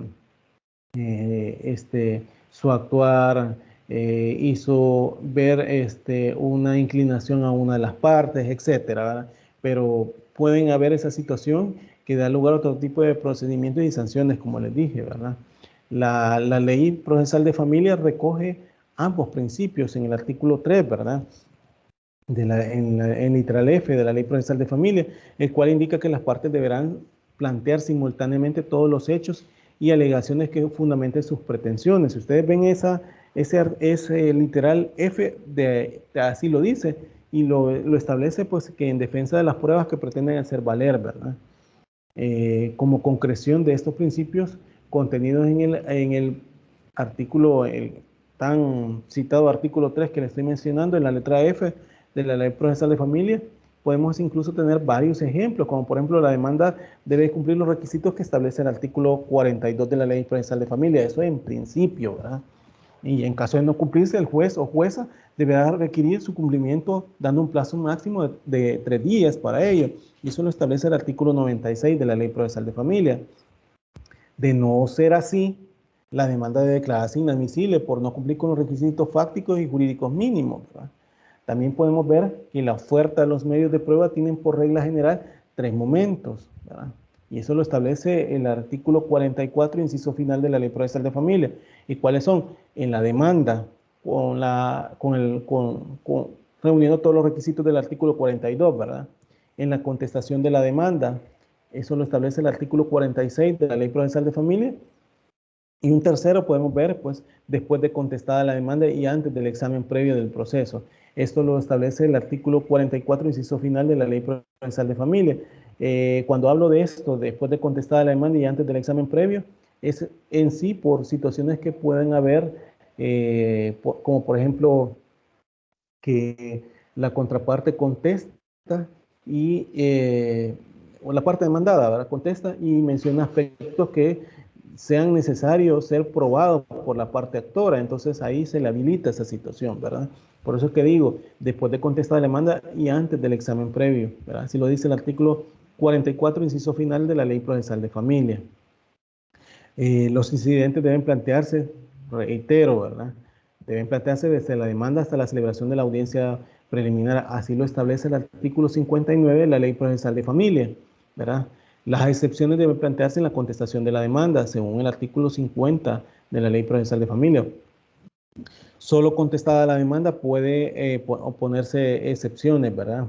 S1: su actuar hizo ver una inclinación a una de las partes, etcétera, ¿verdad? Pero pueden haber esa situación que da lugar a otro tipo de procedimientos y sanciones, como les dije, ¿verdad? La ley procesal de familia recoge ambos principios en el artículo 3, ¿verdad? En literal F de la ley procesal de familia, el cual indica que las partes deberán plantear simultáneamente todos los hechos y alegaciones que fundamenten sus pretensiones. Si ustedes ven ese literal F, así lo dice, y lo establece pues que en defensa de las pruebas que pretenden hacer valer, ¿verdad? Como concreción de estos principios contenidos en el artículo, el tan citado artículo 3 que le estoy mencionando, en la letra F de la ley procesal de familia, podemos incluso tener varios ejemplos, como por ejemplo la demanda debe cumplir los requisitos que establece el artículo 42 de la ley procesal de familia. Eso en principio, ¿verdad? Y en caso de no cumplirse, el juez o jueza deberá requerir su cumplimiento dando un plazo máximo de 3 días para ello. Y eso lo establece el artículo 96 de la ley procesal de familia. De no ser así, la demanda debe declararse inadmisible por no cumplir con los requisitos fácticos y jurídicos mínimos, ¿verdad? También podemos ver que la oferta de los medios de prueba tienen por regla general 3 momentos, ¿verdad? Y eso lo establece el artículo 44, inciso final de la ley procesal de familia. ¿Y cuáles son? En la demanda, reuniendo todos los requisitos del artículo 42, ¿verdad? En la contestación de la demanda, eso lo establece el artículo 46 de la ley procesal de familia. Y un tercero podemos ver, pues, después de contestada la demanda y antes del examen previo del proceso. Esto lo establece el artículo 44, inciso final de la ley procesal de familia. Cuando hablo de esto, después de contestada la demanda y antes del examen previo, es en sí por situaciones que pueden haber, como por ejemplo, que la contraparte contesta y, o la parte demandada, ¿verdad?, contesta y menciona aspectos que sean necesarios ser probados por la parte actora. Entonces ahí se le habilita esa situación, ¿verdad? Por eso es que digo, después de contestar la demanda y antes del examen previo, ¿verdad? Así lo dice el artículo 44, inciso final de la ley procesal de familia. Los incidentes deben plantearse, reitero, ¿verdad?, deben plantearse desde la demanda hasta la celebración de la audiencia preliminar. Así lo establece el artículo 59 de la ley procesal de familia, ¿verdad? Las excepciones deben plantearse en la contestación de la demanda, según el artículo 50 de la ley procesal de familia. Solo contestada la demanda puede oponerse excepciones, ¿verdad?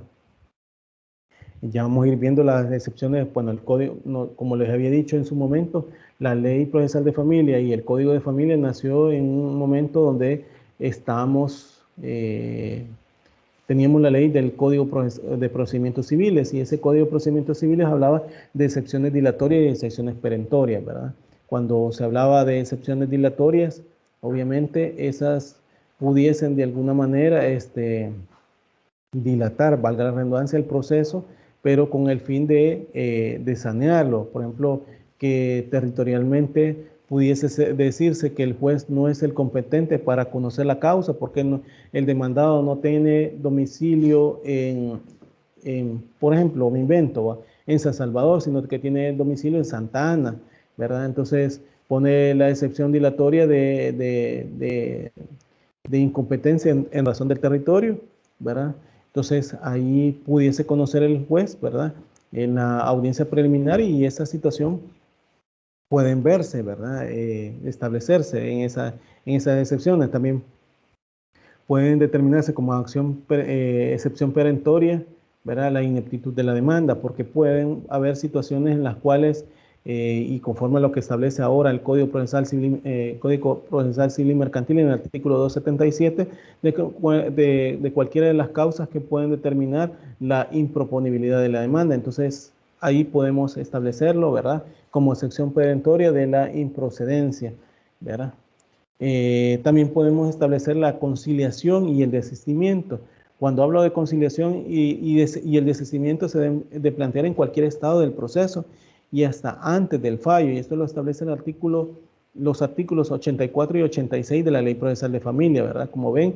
S1: Ya vamos a ir viendo las excepciones. Bueno, el código, como les había dicho en su momento, la ley procesal de familia y el código de familia nació en un momento donde estábamos teníamos la ley del Código de Procedimientos Civiles, y ese Código de Procedimientos Civiles hablaba de excepciones dilatorias y excepciones perentorias, ¿verdad? Cuando se hablaba de excepciones dilatorias, obviamente esas pudiesen de alguna manera dilatar, valga la redundancia, el proceso, pero con el fin de sanearlo. Por ejemplo, que territorialmente pudiese decirse que el juez no es el competente para conocer la causa porque el demandado no tiene domicilio por ejemplo, me invento, en San Salvador, sino que tiene domicilio en Santa Ana, ¿verdad? Entonces pone la excepción dilatoria de incompetencia en razón del territorio, ¿verdad? Entonces ahí pudiese conocer el juez, ¿verdad? En la audiencia preliminar, y esa situación pueden verse, ¿verdad? Establecerse en esas excepciones. También pueden determinarse como excepción perentoria, ¿verdad? La ineptitud de la demanda, porque pueden haber situaciones en las cuales, y conforme a lo que establece ahora el Código Procesal Civil y Mercantil en el artículo 277, de cualquiera de las causas que pueden determinar la improponibilidad de la demanda. Entonces, ahí podemos establecerlo, ¿verdad? Como excepción perentoria de la improcedencia, ¿verdad? También podemos establecer la conciliación y el desistimiento. Cuando hablo de conciliación y el desistimiento, se deben de plantear en cualquier estado del proceso y hasta antes del fallo, y esto lo establece los artículos 84 y 86 de la Ley Procesal de Familia, ¿verdad? Como ven,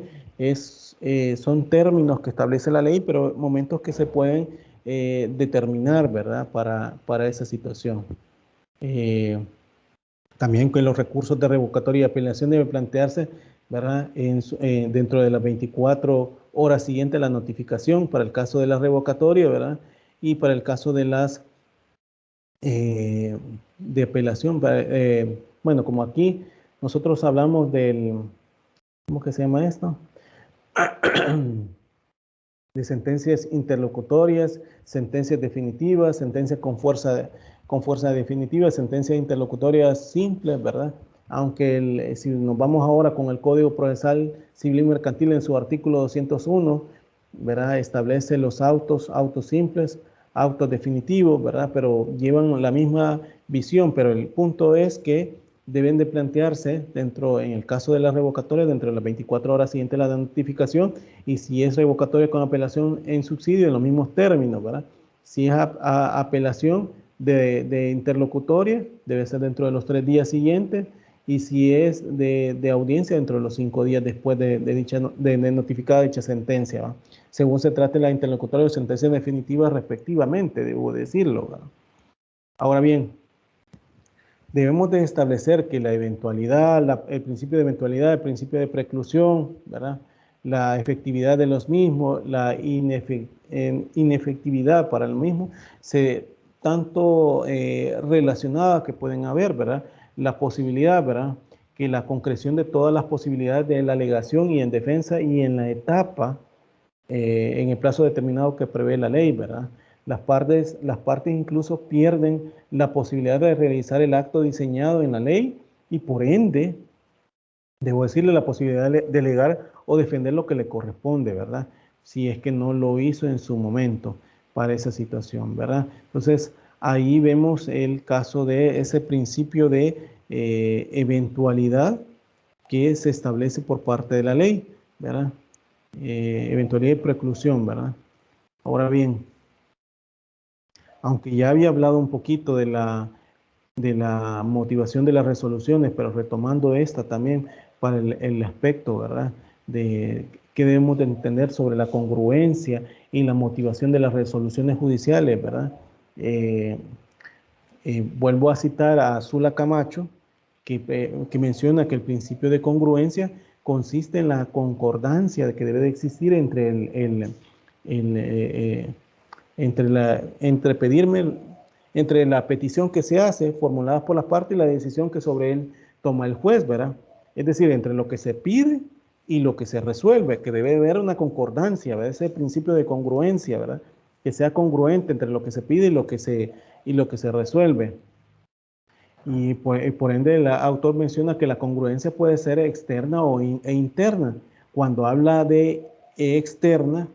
S1: son términos que establece la ley, pero momentos que se pueden determinar, ¿verdad? Para esa situación. También que los recursos de revocatoria y apelación deben plantearse, ¿verdad? Dentro de las 24 horas siguientes a la notificación para el caso de la revocatoria, ¿verdad? Y para el caso de las de apelación, bueno, como aquí nosotros hablamos ¿cómo que se llama esto? De sentencias interlocutorias, sentencias definitivas, sentencias con fuerza definitiva, sentencias interlocutorias simples, ¿verdad? Aunque si nos vamos ahora con el Código Procesal Civil y Mercantil en su artículo 201, ¿verdad? Establece los autos simples, autos definitivos, ¿verdad? Pero llevan la misma visión, pero el punto es que deben de plantearse en el caso de la revocatoria, dentro de las 24 horas siguientes a la notificación, y si es revocatoria con apelación en subsidio, en los mismos términos, ¿verdad? Si es apelación de interlocutoria, debe ser dentro de los 3 días siguientes, y si es de audiencia, dentro de los 5 días después de notificada dicha sentencia, ¿verdad? Según se trate la interlocutoria o sentencia definitiva respectivamente, debo decirlo, ¿verdad? Ahora bien, debemos de establecer que la eventualidad, el principio de eventualidad, el principio de preclusión, ¿verdad? La efectividad de los mismos, la inefectividad para el mismo, tanto relacionadas que pueden haber, ¿verdad? La posibilidad, ¿verdad? Que la concreción de todas las posibilidades de la alegación y en defensa y en la etapa, en el plazo determinado que prevé la ley, ¿verdad? Las partes incluso pierden la posibilidad de realizar el acto diseñado en la ley y por ende, debo decirle, la posibilidad de alegar o defender lo que le corresponde, ¿verdad? Si es que no lo hizo en su momento para esa situación, ¿verdad? Entonces, ahí vemos el caso de ese principio de eventualidad que se establece por parte de la ley, ¿verdad? Eventualidad de preclusión, ¿verdad? Ahora bien, aunque ya había hablado un poquito de la motivación de las resoluciones, pero retomando esta también para el aspecto, ¿verdad? De qué debemos de entender sobre la congruencia y la motivación de las resoluciones judiciales, ¿verdad? Vuelvo a citar a Zula Camacho, que menciona que el principio de congruencia consiste en la concordancia que debe de existir entre entre la petición que se hace, formulada por las partes, y la decisión que sobre él toma el juez, ¿verdad? Es decir, entre lo que se pide y lo que se resuelve, que debe haber una concordancia, ¿verdad? Ese principio de congruencia, ¿verdad? Que sea congruente entre lo que se pide y lo que se resuelve. Y por ende el autor menciona que la congruencia puede ser externa e interna. Cuando habla de externa,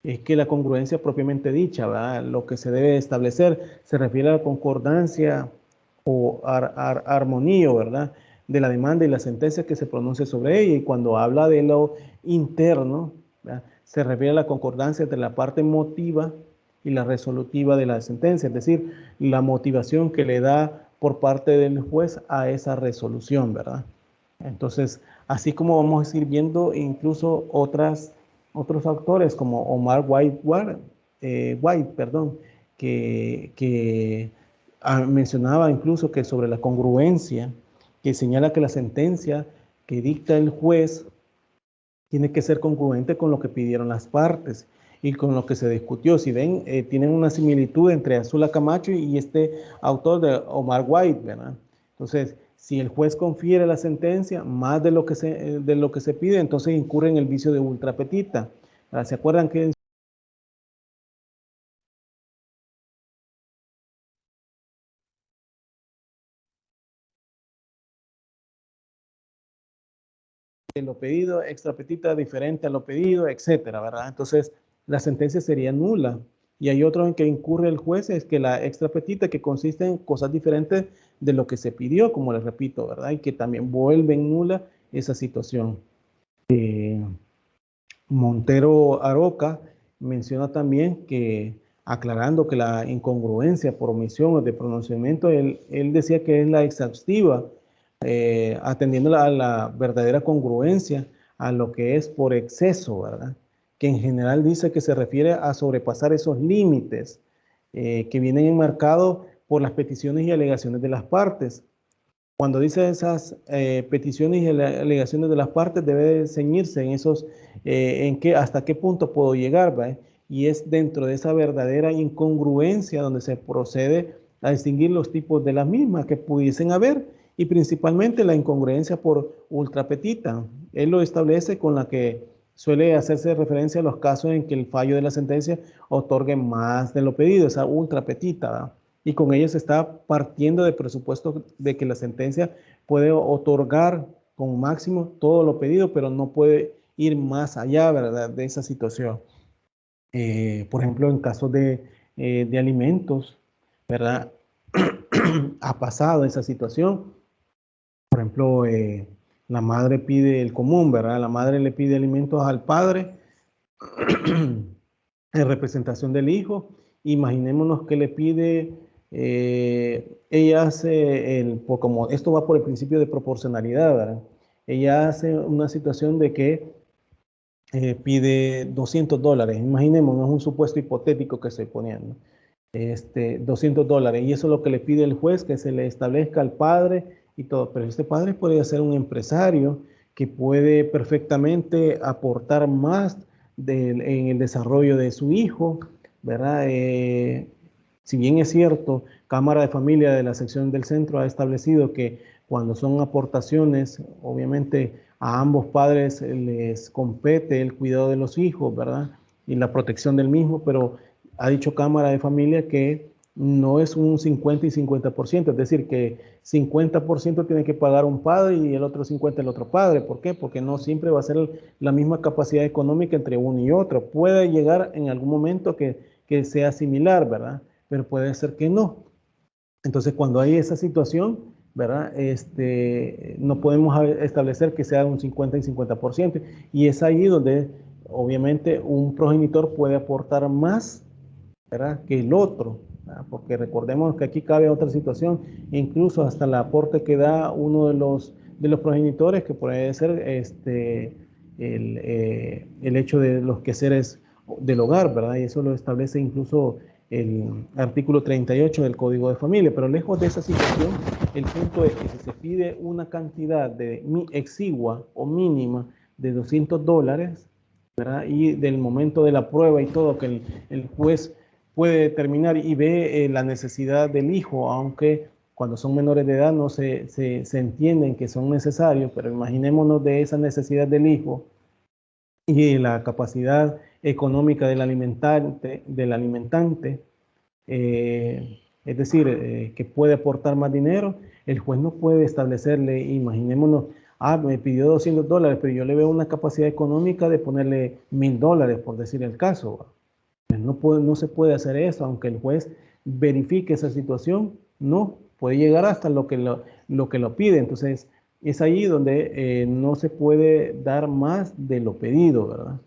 S1: es que la congruencia propiamente dicha, ¿verdad? Lo que se debe establecer se refiere a la concordancia o armonía, ¿verdad? De la demanda y la sentencia que se pronuncia sobre ella. Y cuando habla de lo interno, ¿verdad? Se refiere a la concordancia entre la parte motiva y la resolutiva de la sentencia, es decir, la motivación que le da por parte del juez a esa resolución, ¿verdad? Entonces, así como vamos a ir viendo incluso otros autores como Omar White, perdón, que mencionaba incluso que sobre la congruencia, que señala que la sentencia que dicta el juez tiene que ser congruente con lo que pidieron las partes y con lo que se discutió. Si ven, tienen una similitud entre Azula Camacho y este autor de Omar White, ¿verdad? Entonces, si el juez confiere la sentencia más de lo que se pide, entonces incurre en el vicio de ultra petita. ¿Se acuerdan que lo pedido, extra petita diferente a lo pedido, etcétera, ¿verdad? Entonces, la sentencia sería nula. Y hay otro en que incurre el juez, es que la extra petita, que consiste en cosas diferentes de lo que se pidió, como les repito, ¿verdad? Y que también vuelven nula esa situación. Montero Aroca menciona también que, aclarando que la incongruencia por omisión o de pronunciamiento, él decía que es la exhaustiva, atendiendo a la verdadera congruencia a lo que es por exceso, ¿verdad? Que en general dice que se refiere a sobrepasar esos límites que vienen enmarcados por las peticiones y alegaciones de las partes. Cuando dice esas peticiones y alegaciones de las partes, debe ceñirse en esos, hasta qué punto puedo llegar, ¿va? Y es dentro de esa verdadera incongruencia donde se procede a distinguir los tipos de las mismas que pudiesen haber, y principalmente la incongruencia por ultra petita. Él lo establece con la que suele hacerse referencia a los casos en que el fallo de la sentencia otorgue más de lo pedido, esa ultra petita, ¿va? Y con ello se está partiendo del presupuesto de que la sentencia puede otorgar con máximo todo lo pedido, pero no puede ir más allá, ¿verdad?, de esa situación. Por ejemplo, en casos de alimentos, ¿verdad? Ha pasado esa situación. Por ejemplo, la madre pide el común, ¿verdad? La madre le pide alimentos al padre en representación del hijo. Imaginémonos que le pide, ella hace, como esto va por el principio de proporcionalidad, ¿verdad? Ella hace una situación de que pide $200. Imaginémonos un supuesto hipotético que estoy poniendo. $200, y eso es lo que le pide el juez, que se le establezca al padre y todo, pero este padre puede ser un empresario que puede perfectamente aportar más en el desarrollo de su hijo, ¿verdad? Si bien es cierto, Cámara de Familia de la sección del centro ha establecido que cuando son aportaciones, obviamente a ambos padres les compete el cuidado de los hijos, ¿verdad? Y la protección del mismo, pero ha dicho Cámara de Familia que no es un 50 y 50%, es decir, que 50% tiene que pagar un padre y el otro 50% el otro padre. ¿Por qué? Porque no siempre va a ser la misma capacidad económica entre uno y otro. Puede llegar en algún momento que sea similar, ¿verdad? Pero puede ser que no. Entonces, cuando hay esa situación, ¿verdad? No podemos establecer que sea un 50 y 50%. Y es ahí donde, obviamente, un progenitor puede aportar más, ¿verdad?, que el otro, ¿verdad? Porque recordemos que aquí cabe otra situación, incluso hasta el aporte que da uno de los progenitores, que puede ser el hecho de los quehaceres del hogar, ¿verdad? Y eso lo establece incluso el artículo 38 del Código de Familia. Pero lejos de esa situación, el punto es que si se pide una cantidad de exigua o mínima de $200, ¿verdad?, y del momento de la prueba y todo, que el juez puede determinar y ve la necesidad del hijo, aunque cuando son menores de edad no se entienden que son necesarios, pero imaginémonos de esa necesidad del hijo y la capacidad económica del alimentante, es decir, que puede aportar más dinero. El juez no puede establecerle, imaginémonos, me pidió $200, pero yo le veo una capacidad económica de ponerle $1000, por decir el caso. No se puede hacer eso, aunque el juez verifique esa situación, no, puede llegar hasta lo que lo pide. Entonces, es ahí donde no se puede dar más de lo pedido, ¿verdad?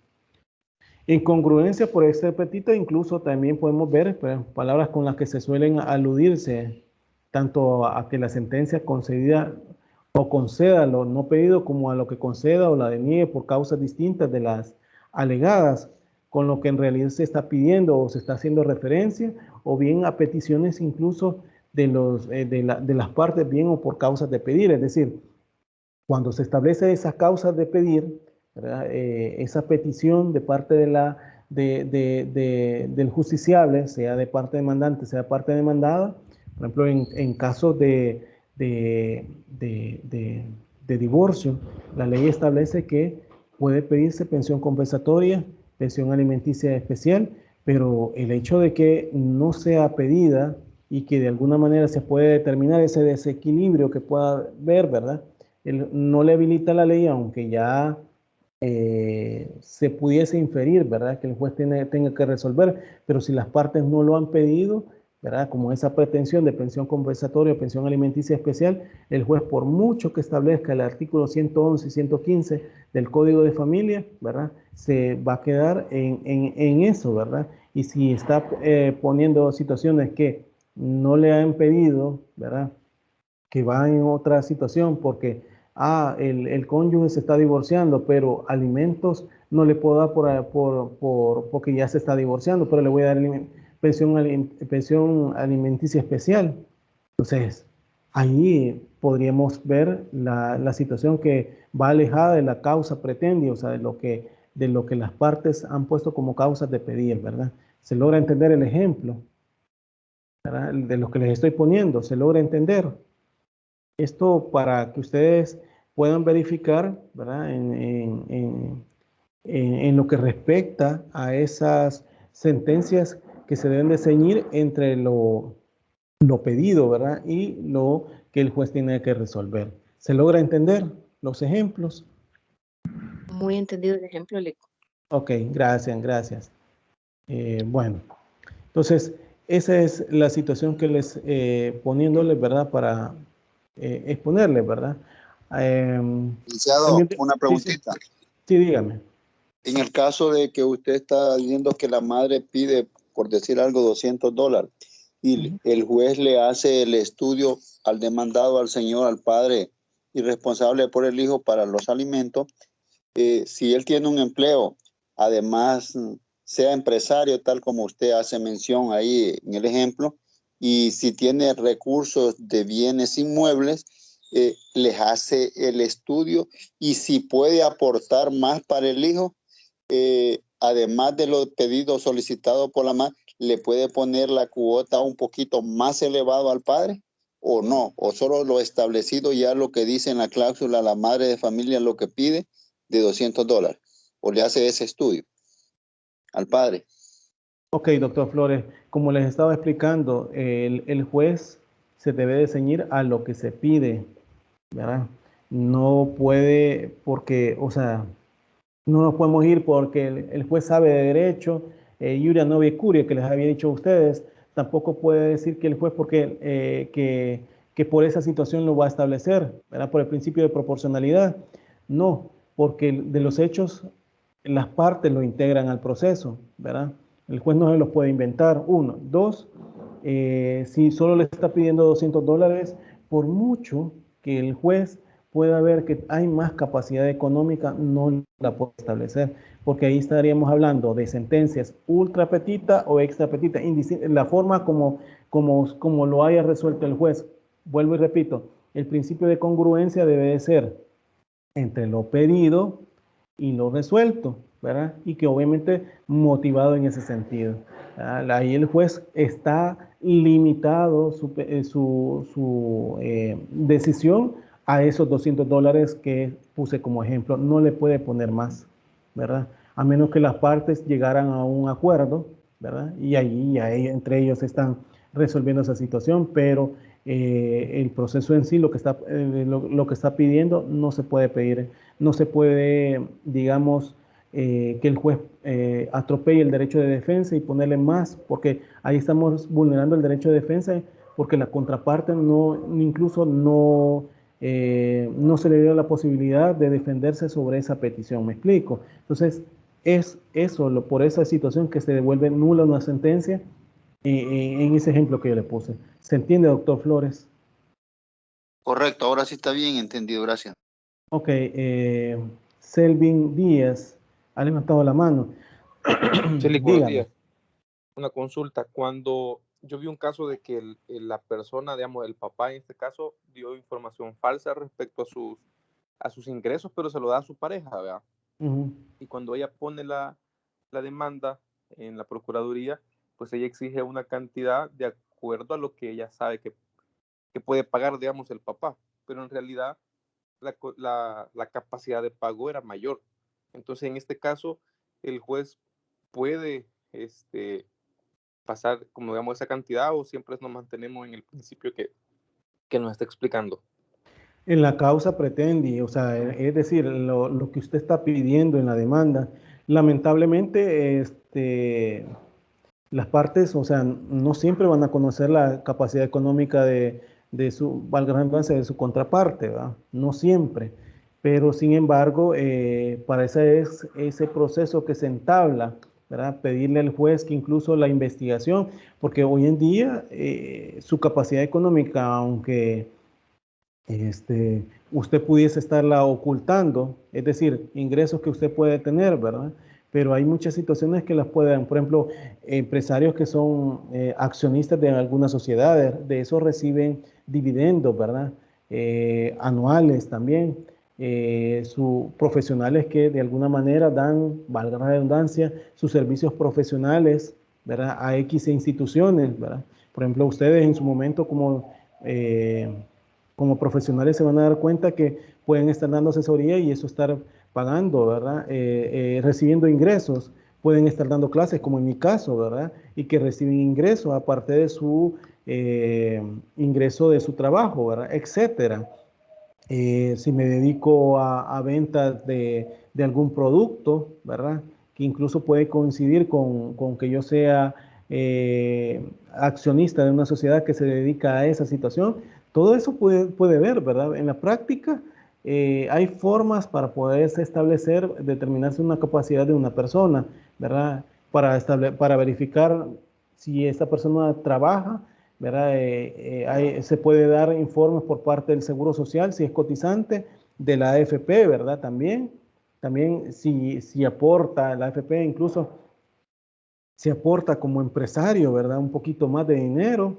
S1: En congruencia por extra petita, incluso también podemos ver palabras con las que se suelen aludirse tanto a que la sentencia concedida o conceda lo no pedido como a lo que conceda o la deniegue por causas distintas de las alegadas, con lo que en realidad se está pidiendo o se está haciendo referencia, o bien a peticiones incluso de las partes, bien o por causas de pedir. Es decir, cuando se establece esas causas de pedir, esa petición de parte del justiciable, sea de parte demandante, sea de parte demandada, por ejemplo, en casos de divorcio, la ley establece que puede pedirse pensión compensatoria, pensión alimenticia especial, pero el hecho de que no sea pedida y que de alguna manera se puede determinar ese desequilibrio que pueda haber, ¿verdad? No le habilita la ley, aunque ya se pudiese inferir, ¿verdad?, que el juez tenga que resolver, pero si las partes no lo han pedido, ¿verdad?, como esa pretensión de pensión compensatoria o pensión alimenticia especial, el juez, por mucho que establezca el artículo 111 y 115 del Código de Familia, ¿verdad?, se va a quedar en eso, ¿verdad? Y si está poniendo situaciones que no le han pedido, ¿verdad?, que va en otra situación porque el cónyuge se está divorciando, pero alimentos no le puedo dar porque ya se está divorciando, pero le voy a dar pensión alimenticia especial. Entonces, ahí podríamos ver la situación que va alejada de la causa pretendia, o sea, de lo que las partes han puesto como causas de pedir, ¿verdad? Se logra entender el ejemplo, ¿verdad?, de lo que les estoy poniendo, se logra entender. Esto para que ustedes puedan verificar, ¿verdad?, en lo que respecta a esas sentencias que se deben de ceñir entre lo pedido, ¿verdad?, y lo que el juez tiene que resolver. ¿Se logra entender los ejemplos?
S2: Muy entendido el ejemplo, Leco.
S1: Ok, gracias. Bueno, entonces, esa es la situación que les poniéndole, ¿verdad?, para exponerles, ¿verdad?
S4: Licenciado, una preguntita.
S1: Sí, dígame.
S4: En el caso de que usted está diciendo que la madre pide, por decir algo, $200 y el juez le hace el estudio al demandado, al señor, al padre y responsable por el hijo para los alimentos, si él tiene un empleo, además sea empresario, tal como usted hace mención ahí en el ejemplo, y si tiene recursos de bienes inmuebles, les hace el estudio y si puede aportar más para el hijo, además de los pedidos solicitados por la madre, ¿le puede poner la cuota un poquito más elevado al padre o no? ¿O solo lo establecido ya lo que dice en la cláusula la madre de familia lo que pide de $200? ¿O le hace ese estudio al padre?
S1: Ok, doctor Flores, como les estaba explicando, el juez se debe de ceñir a lo que se pide, ¿verdad? No puede, porque, o sea, no nos podemos ir porque el juez sabe de derecho, iuria novi curia, que les había dicho a ustedes, tampoco puede decir que el juez porque que por esa situación lo va a establecer, ¿verdad?, por el principio de proporcionalidad. No, porque de los hechos las partes lo integran al proceso, ¿verdad? El juez no se los puede inventar, uno. Dos, si solo le está pidiendo $200, por mucho que el juez pueda ver que hay más capacidad económica, no la puede establecer, porque ahí estaríamos hablando de sentencias ultra petita o extra petita, la forma como lo haya resuelto el juez. Vuelvo y repito, el principio de congruencia debe de ser entre lo pedido y lo resuelto, ¿verdad? Y que obviamente motivado en ese sentido. Ahí el juez está limitado su decisión a esos $200 que puse como ejemplo. No le puede poner más, ¿verdad? A menos que las partes llegaran a un acuerdo, ¿verdad? Y ahí entre ellos están resolviendo esa situación, pero el proceso en sí, lo que está pidiendo, no se puede pedir, no se puede, digamos, que el juez atropelle el derecho de defensa y ponerle más, porque ahí estamos vulnerando el derecho de defensa, porque la contraparte incluso no se le dio la posibilidad de defenderse sobre esa petición, ¿me explico? Entonces, es eso, por esa situación que se devuelve nula una sentencia en ese ejemplo que yo le puse. ¿Se entiende, doctor Flores?
S4: Correcto, ahora sí está bien entendido, gracias.
S1: Ok, Selvin Díaz ha levantado la mano.
S7: Chelic, buenos
S1: Dígame.
S7: días. Una consulta. Cuando yo vi un caso de que la persona, digamos, el papá en este caso, dio información falsa respecto a sus ingresos, pero se lo da a su pareja, ¿verdad? Y cuando ella pone la demanda en la Procuraduría, pues ella exige una cantidad de acuerdo a lo que ella sabe que puede pagar, digamos, el papá, pero en realidad la capacidad de pago era mayor. Entonces, en este caso, el juez puede pasar, como digamos, esa cantidad, o siempre nos mantenemos en el principio que nos está explicando.
S1: En la causa pretende, o sea, es decir, lo que usted está pidiendo en la demanda, lamentablemente, las partes, o sea, no siempre van a conocer la capacidad económica de su, valga la redundancia, de su contraparte, ¿verdad? No siempre. Pero, sin embargo, para ese proceso que se entabla, ¿verdad? Pedirle al juez que incluso la investigación, porque hoy en día su capacidad económica, aunque usted pudiese estarla ocultando, es decir, ingresos que usted puede tener, ¿verdad? Pero hay muchas situaciones que las pueden, por ejemplo, empresarios que son accionistas de algunas sociedades, de eso reciben dividendos, ¿verdad? Anuales también. Profesionales que de alguna manera dan, valga la redundancia, sus servicios profesionales, ¿verdad? A X instituciones, ¿verdad? Por ejemplo, ustedes en su momento como profesionales se van a dar cuenta que pueden estar dando asesoría y eso estar pagando, ¿verdad? Recibiendo ingresos, pueden estar dando clases, como en mi caso, ¿verdad? Y que reciben ingresos aparte de su ingreso de su trabajo, ¿verdad? Etcétera. Si me dedico a ventas de algún producto, ¿verdad? Que incluso puede coincidir con que yo sea accionista de una sociedad que se dedica a esa situación. Todo eso puede ver, ¿verdad? En la práctica hay formas para poder establecer, determinarse una capacidad de una persona, ¿verdad? Para verificar si esta persona trabaja, ¿verdad? Se puede dar informes por parte del Seguro Social, si es cotizante, de la AFP, ¿verdad? También si aporta la AFP, incluso si aporta como empresario, ¿verdad? Un poquito más de dinero.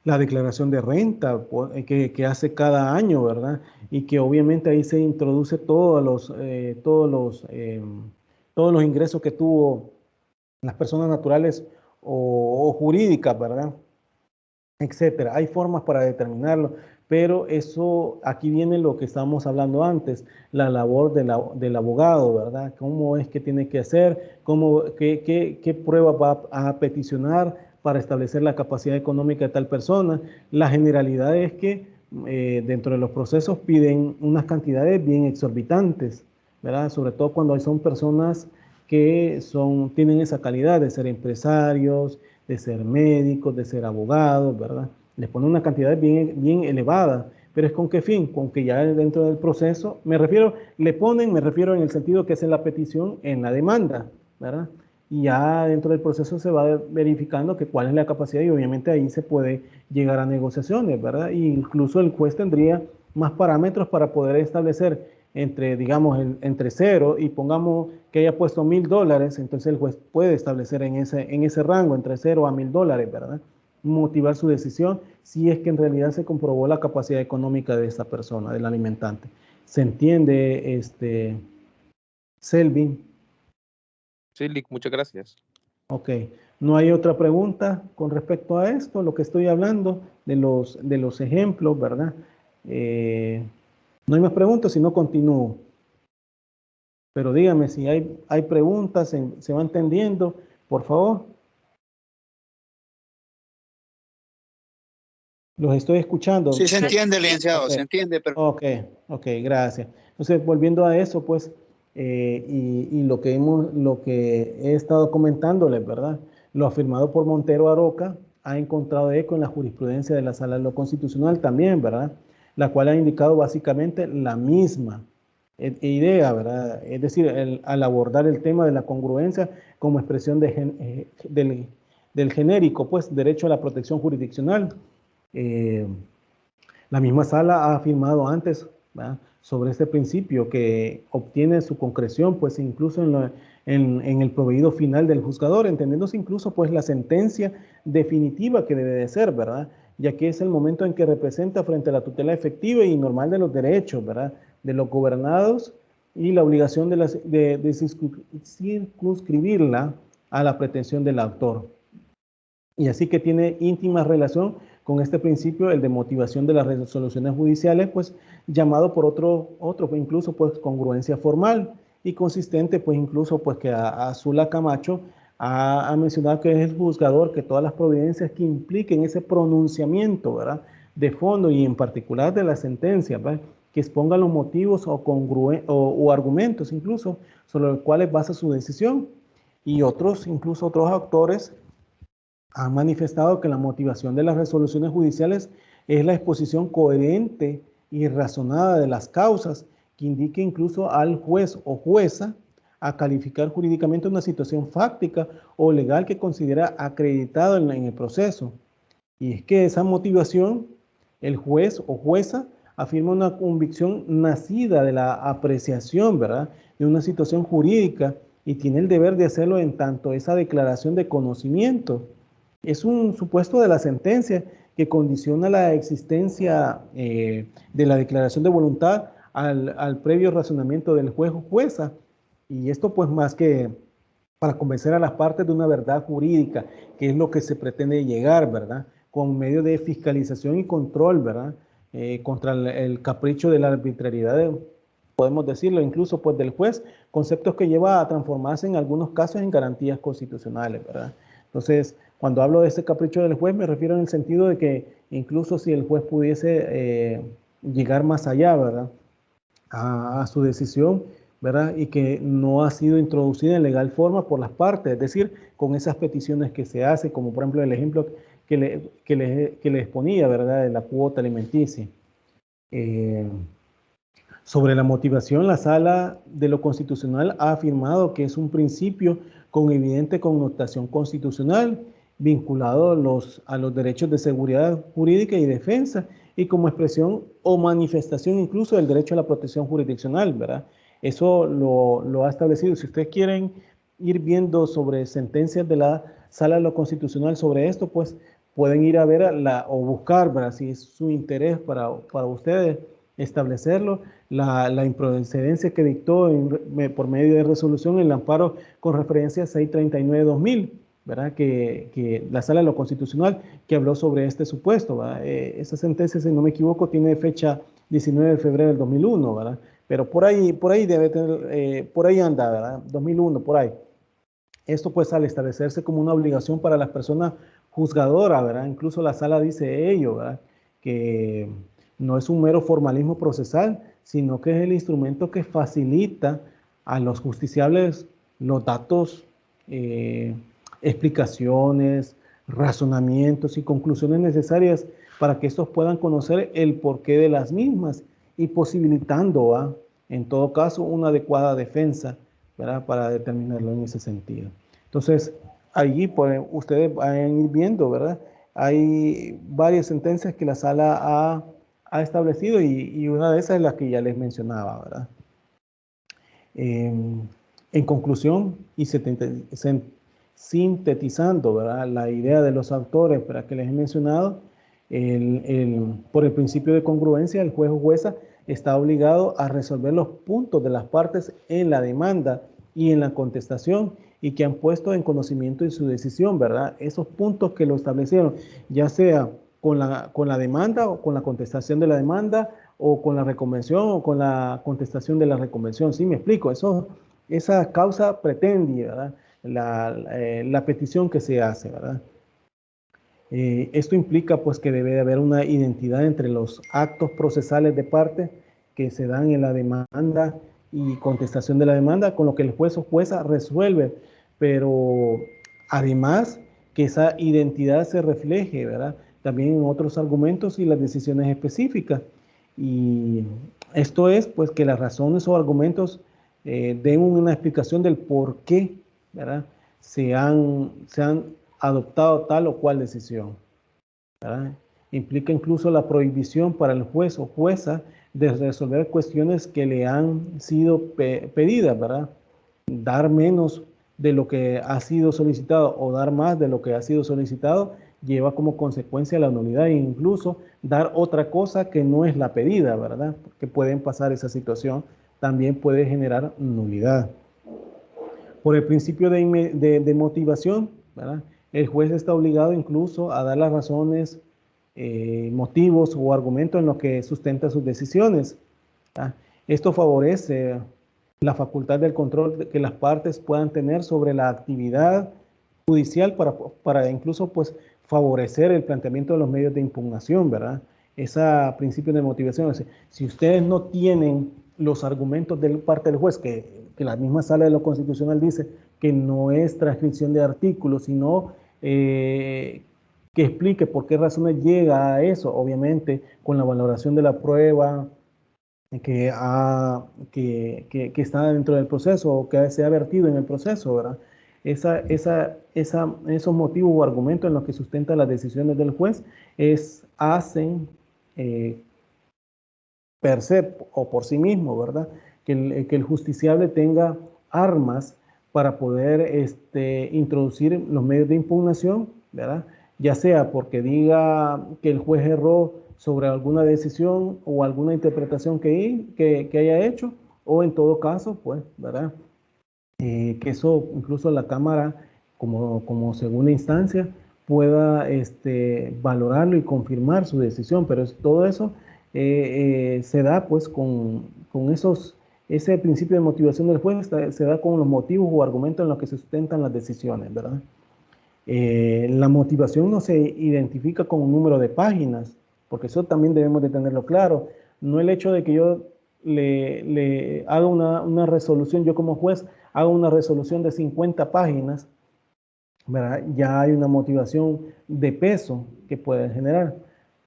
S1: La declaración de renta que hace cada año, ¿verdad? Y que obviamente ahí se introduce todos los ingresos que tuvo las personas naturales o jurídicas, ¿verdad? Etcétera. Hay formas para determinarlo, pero eso, aquí viene lo que estábamos hablando antes, la labor del abogado, ¿verdad? ¿Cómo es que tiene que hacer? ¿Qué prueba va a peticionar para establecer la capacidad económica de tal persona? La generalidad es que dentro de los procesos piden unas cantidades bien exorbitantes, ¿verdad? Sobre todo cuando son personas que tienen esa calidad de ser empresarios, de ser médicos, de ser abogados, ¿verdad? Les ponen una cantidad bien elevada, pero ¿es con qué fin? Con que ya dentro del proceso, me refiero en el sentido que hacen la petición en la demanda, ¿verdad? Y ya dentro del proceso se va verificando que cuál es la capacidad y obviamente ahí se puede llegar a negociaciones, ¿verdad? E incluso el juez tendría más parámetros para poder establecer entre 0 y pongamos que haya puesto $1,000, entonces el juez puede establecer en ese rango, entre 0 a $1,000, ¿verdad? Motivar su decisión si es que en realidad se comprobó la capacidad económica de esta persona, del alimentante. ¿Se entiende, Selvin?
S7: Sí, Lick, muchas gracias.
S1: Ok. ¿No hay otra pregunta con respecto a esto, lo que estoy hablando, de los ejemplos, ¿verdad? No hay más preguntas, si no continúo. Pero dígame si hay preguntas, se va entendiendo, por favor. Los estoy escuchando.
S4: Sí, se entiende, licenciado,
S1: Ok.
S4: se entiende, pero
S1: Ok, gracias. Entonces, volviendo a eso, pues, y lo que he estado comentándoles, ¿verdad? Lo afirmado por Montero Aroca ha encontrado eco en la jurisprudencia de la Sala de lo Constitucional también, ¿verdad? La cual ha indicado básicamente la misma idea, ¿verdad? Es decir, al abordar el tema de la congruencia como expresión del genérico, pues, derecho a la protección jurisdiccional. La misma sala ha afirmado antes, ¿verdad?, sobre este principio que obtiene su concreción, pues incluso en el proveído final del juzgador, entendiéndose incluso pues la sentencia definitiva que debe de ser, ¿verdad? Ya que es el momento en que representa frente a la tutela efectiva y normal de los derechos, ¿verdad?, de los gobernados y la obligación de circunscribirla a la pretensión del autor. Y así que tiene íntima relación con este principio, el de motivación de las resoluciones judiciales, pues llamado por otro incluso pues congruencia formal y consistente, pues incluso pues que Azula Camacho ha mencionado que es el juzgador que todas las providencias que impliquen ese pronunciamiento, ¿verdad?, de fondo y en particular de la sentencia, ¿verdad?, que exponga los motivos o argumentos incluso sobre los cuales basa su decisión. Y incluso otros autores han manifestado que la motivación de las resoluciones judiciales es la exposición coherente y razonada de las causas que indique incluso al juez o jueza a calificar jurídicamente una situación fáctica o legal que considera acreditado en el proceso. Y es que esa motivación, el juez o jueza afirma una convicción nacida de la apreciación, ¿verdad?, de una situación jurídica y tiene el deber de hacerlo en tanto esa declaración de conocimiento es un supuesto de la sentencia que condiciona la existencia de la declaración de voluntad al previo razonamiento del juez o jueza. Y esto pues más que para convencer a las partes de una verdad jurídica, que es lo que se pretende llegar, ¿verdad?, con medio de fiscalización y control, ¿verdad?, contra el capricho de la arbitrariedad, podemos decirlo, incluso pues del juez, conceptos que lleva a transformarse en algunos casos en garantías constitucionales, ¿verdad? Entonces, cuando hablo de este capricho del juez, me refiero en el sentido de que incluso si el juez pudiese llegar más allá, ¿verdad?, a su decisión, ¿verdad?, y que no ha sido introducida en legal forma por las partes, es decir, con esas peticiones que se hacen, como por ejemplo el ejemplo que le exponía, ¿verdad?, de la cuota alimenticia. Sobre la motivación, la Sala de lo Constitucional ha afirmado que es un principio con evidente connotación constitucional, vinculado a los derechos de seguridad jurídica y defensa, y como expresión o manifestación incluso del derecho a la protección jurisdiccional, ¿verdad? Eso lo ha establecido. Si ustedes quieren ir viendo sobre sentencias de la Sala de lo Constitucional sobre esto, pues pueden ir a ver o buscar, ¿verdad?, si es su interés para ustedes establecerlo, la improcedencia que dictó por medio de resolución el amparo con referencia a 639-2000, ¿verdad?, que la Sala de lo Constitucional que habló sobre este supuesto, ¿verdad? Esa sentencia, si no me equivoco, tiene fecha 19 de febrero del 2001, ¿verdad? Pero por ahí debe tener, por ahí anda, ¿verdad? 2001, por ahí. Esto pues al establecerse como una obligación para las personas juzgadoras, ¿verdad? Incluso la sala dice ello, ¿verdad?, que no es un mero formalismo procesal, sino que es el instrumento que facilita a los justiciables los datos, explicaciones, razonamientos y conclusiones necesarias para que estos puedan conocer el porqué de las mismas y posibilitando, en todo caso, una adecuada defensa, ¿verdad?, para determinarlo en ese sentido. Entonces, allí pues, ustedes van a ir viendo, ¿verdad?, hay varias sentencias que la sala ha establecido y una de esas es la que ya les mencionaba, ¿verdad? En conclusión y sintetizando, ¿verdad?, la idea de los autores, ¿verdad?, que les he mencionado, por el principio de congruencia, el juez o jueza está obligado a resolver los puntos de las partes en la demanda y en la contestación y que han puesto en conocimiento de su decisión, ¿verdad? Esos puntos que lo establecieron, ya sea con la demanda o con la contestación de la demanda o con la reconvención o con la contestación de la reconvención. ¿Sí me explico? Esa causa pretende, ¿verdad?, la petición que se hace, ¿verdad? Esto implica pues que debe de haber una identidad entre los actos procesales de parte que se dan en la demanda y contestación de la demanda, con lo que el juez o jueza resuelve, pero además que esa identidad se refleje, ¿verdad?, también en otros argumentos y las decisiones específicas. Y esto es pues que las razones o argumentos den una explicación del por qué, ¿verdad?, se han adoptado tal o cual decisión, ¿verdad? Implica incluso la prohibición para el juez o jueza de resolver cuestiones que le han sido pedidas, ¿verdad? Dar menos de lo que ha sido solicitado o dar más de lo que ha sido solicitado lleva como consecuencia la nulidad, e incluso dar otra cosa que no es la pedida, ¿verdad? Porque pueden pasar esa situación, también puede generar nulidad. Por el principio de motivación, ¿verdad?, el juez está obligado incluso a dar las razones, motivos o argumentos en los que sustenta sus decisiones, ¿verdad? Esto favorece la facultad del control que las partes puedan tener sobre la actividad judicial para incluso pues favorecer el planteamiento de los medios de impugnación, ¿verdad? Ese principio de motivación. Si ustedes no tienen los argumentos de parte del juez, que la misma sala de lo constitucional dice que no es transcripción de artículos, sino que explique por qué razones llega a eso, obviamente con la valoración de la prueba que está dentro del proceso o que se ha vertido en el proceso, ¿verdad? Esos motivos o argumentos en los que sustenta las decisiones del juez hacen per se o por sí mismo, ¿verdad?, que el justiciable tenga armas para poder introducir los medios de impugnación, ¿verdad?, ya sea porque diga que el juez erró sobre alguna decisión o alguna interpretación que haya hecho, o en todo caso, pues, ¿verdad?, que eso incluso la Cámara, como segunda instancia, pueda valorarlo y confirmar su decisión, pero todo eso se da pues con ese principio de motivación del juez, se da con los motivos o argumentos en los que se sustentan las decisiones, ¿verdad? La motivación no se identifica con un número de páginas, porque eso también debemos de tenerlo claro. No el hecho de que yo le haga una resolución, yo como juez haga una resolución de 50 páginas, ¿verdad?, ya hay una motivación de peso que puede generar,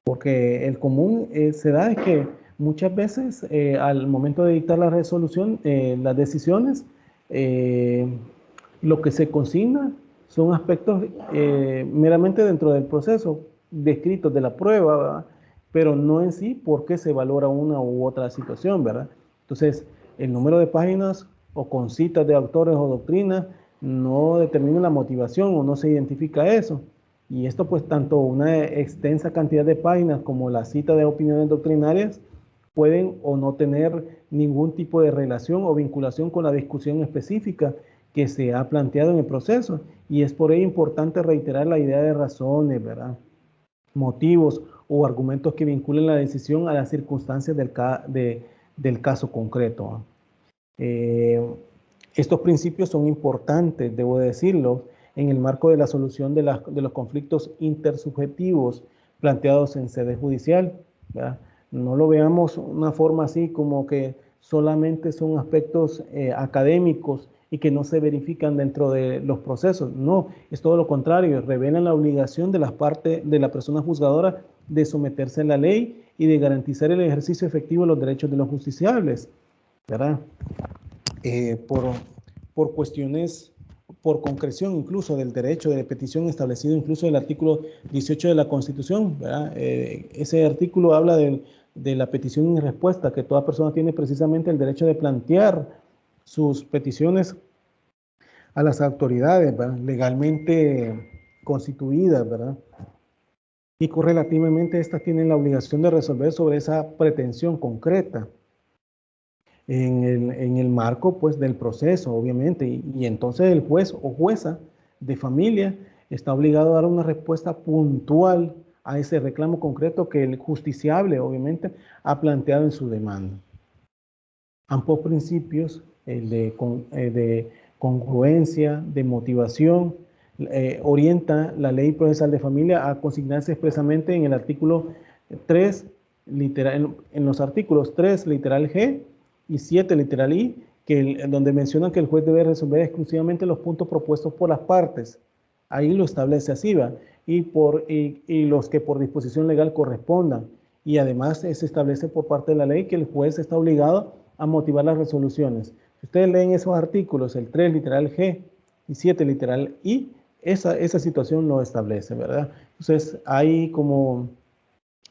S1: porque el común se da es que muchas veces al momento de dictar la resolución, las decisiones, lo que se consigna son aspectos meramente dentro del proceso, descritos de la prueba, ¿verdad?, pero no en sí por qué se valora una u otra situación, ¿verdad? Entonces, el número de páginas o con citas de autores o doctrinas no determina la motivación o no se identifica eso. Y esto pues tanto una extensa cantidad de páginas como la cita de opiniones doctrinarias pueden o no tener ningún tipo de relación o vinculación con la discusión específica que se ha planteado en el proceso. Y es por ello importante reiterar la idea de razones, ¿verdad?, motivos o argumentos que vinculen la decisión a las circunstancias del caso concreto. Estos principios son importantes, debo decirlo, en el marco de la solución de los conflictos intersubjetivos planteados en sede judicial, ¿verdad? No lo veamos una forma así como que solamente son aspectos académicos y que no se verifican dentro de los procesos. No, es todo lo contrario, revelan la obligación de las partes de la persona juzgadora de someterse a la ley y de garantizar el ejercicio efectivo de los derechos de los justiciables, ¿verdad? Por cuestiones, por concreción incluso del derecho de petición establecido incluso en el artículo 18 de la Constitución, ¿verdad? Ese artículo habla de la petición y respuesta, que toda persona tiene precisamente el derecho de plantear sus peticiones a las autoridades, ¿verdad?, legalmente constituidas, ¿verdad?, y correlativamente estas tienen la obligación de resolver sobre esa pretensión concreta en el marco pues del proceso, obviamente, y entonces el juez o jueza de familia está obligado a dar una respuesta puntual a ese reclamo concreto que el justiciable obviamente ha planteado en su demanda. Ambos principios, el de congruencia, de motivación, orienta la ley procesal de familia a consignarse expresamente en el artículo 3, en los artículos 3, literal G, y 7, literal I, donde mencionan que el juez debe resolver exclusivamente los puntos propuestos por las partes. Ahí lo establece así, ¿va? Y los que por disposición legal correspondan. Y además se establece por parte de la ley que el juez está obligado a motivar las resoluciones. Si ustedes leen esos artículos, el 3, literal G, y 7, literal I, esa situación lo establece, ¿verdad? Entonces, hay como,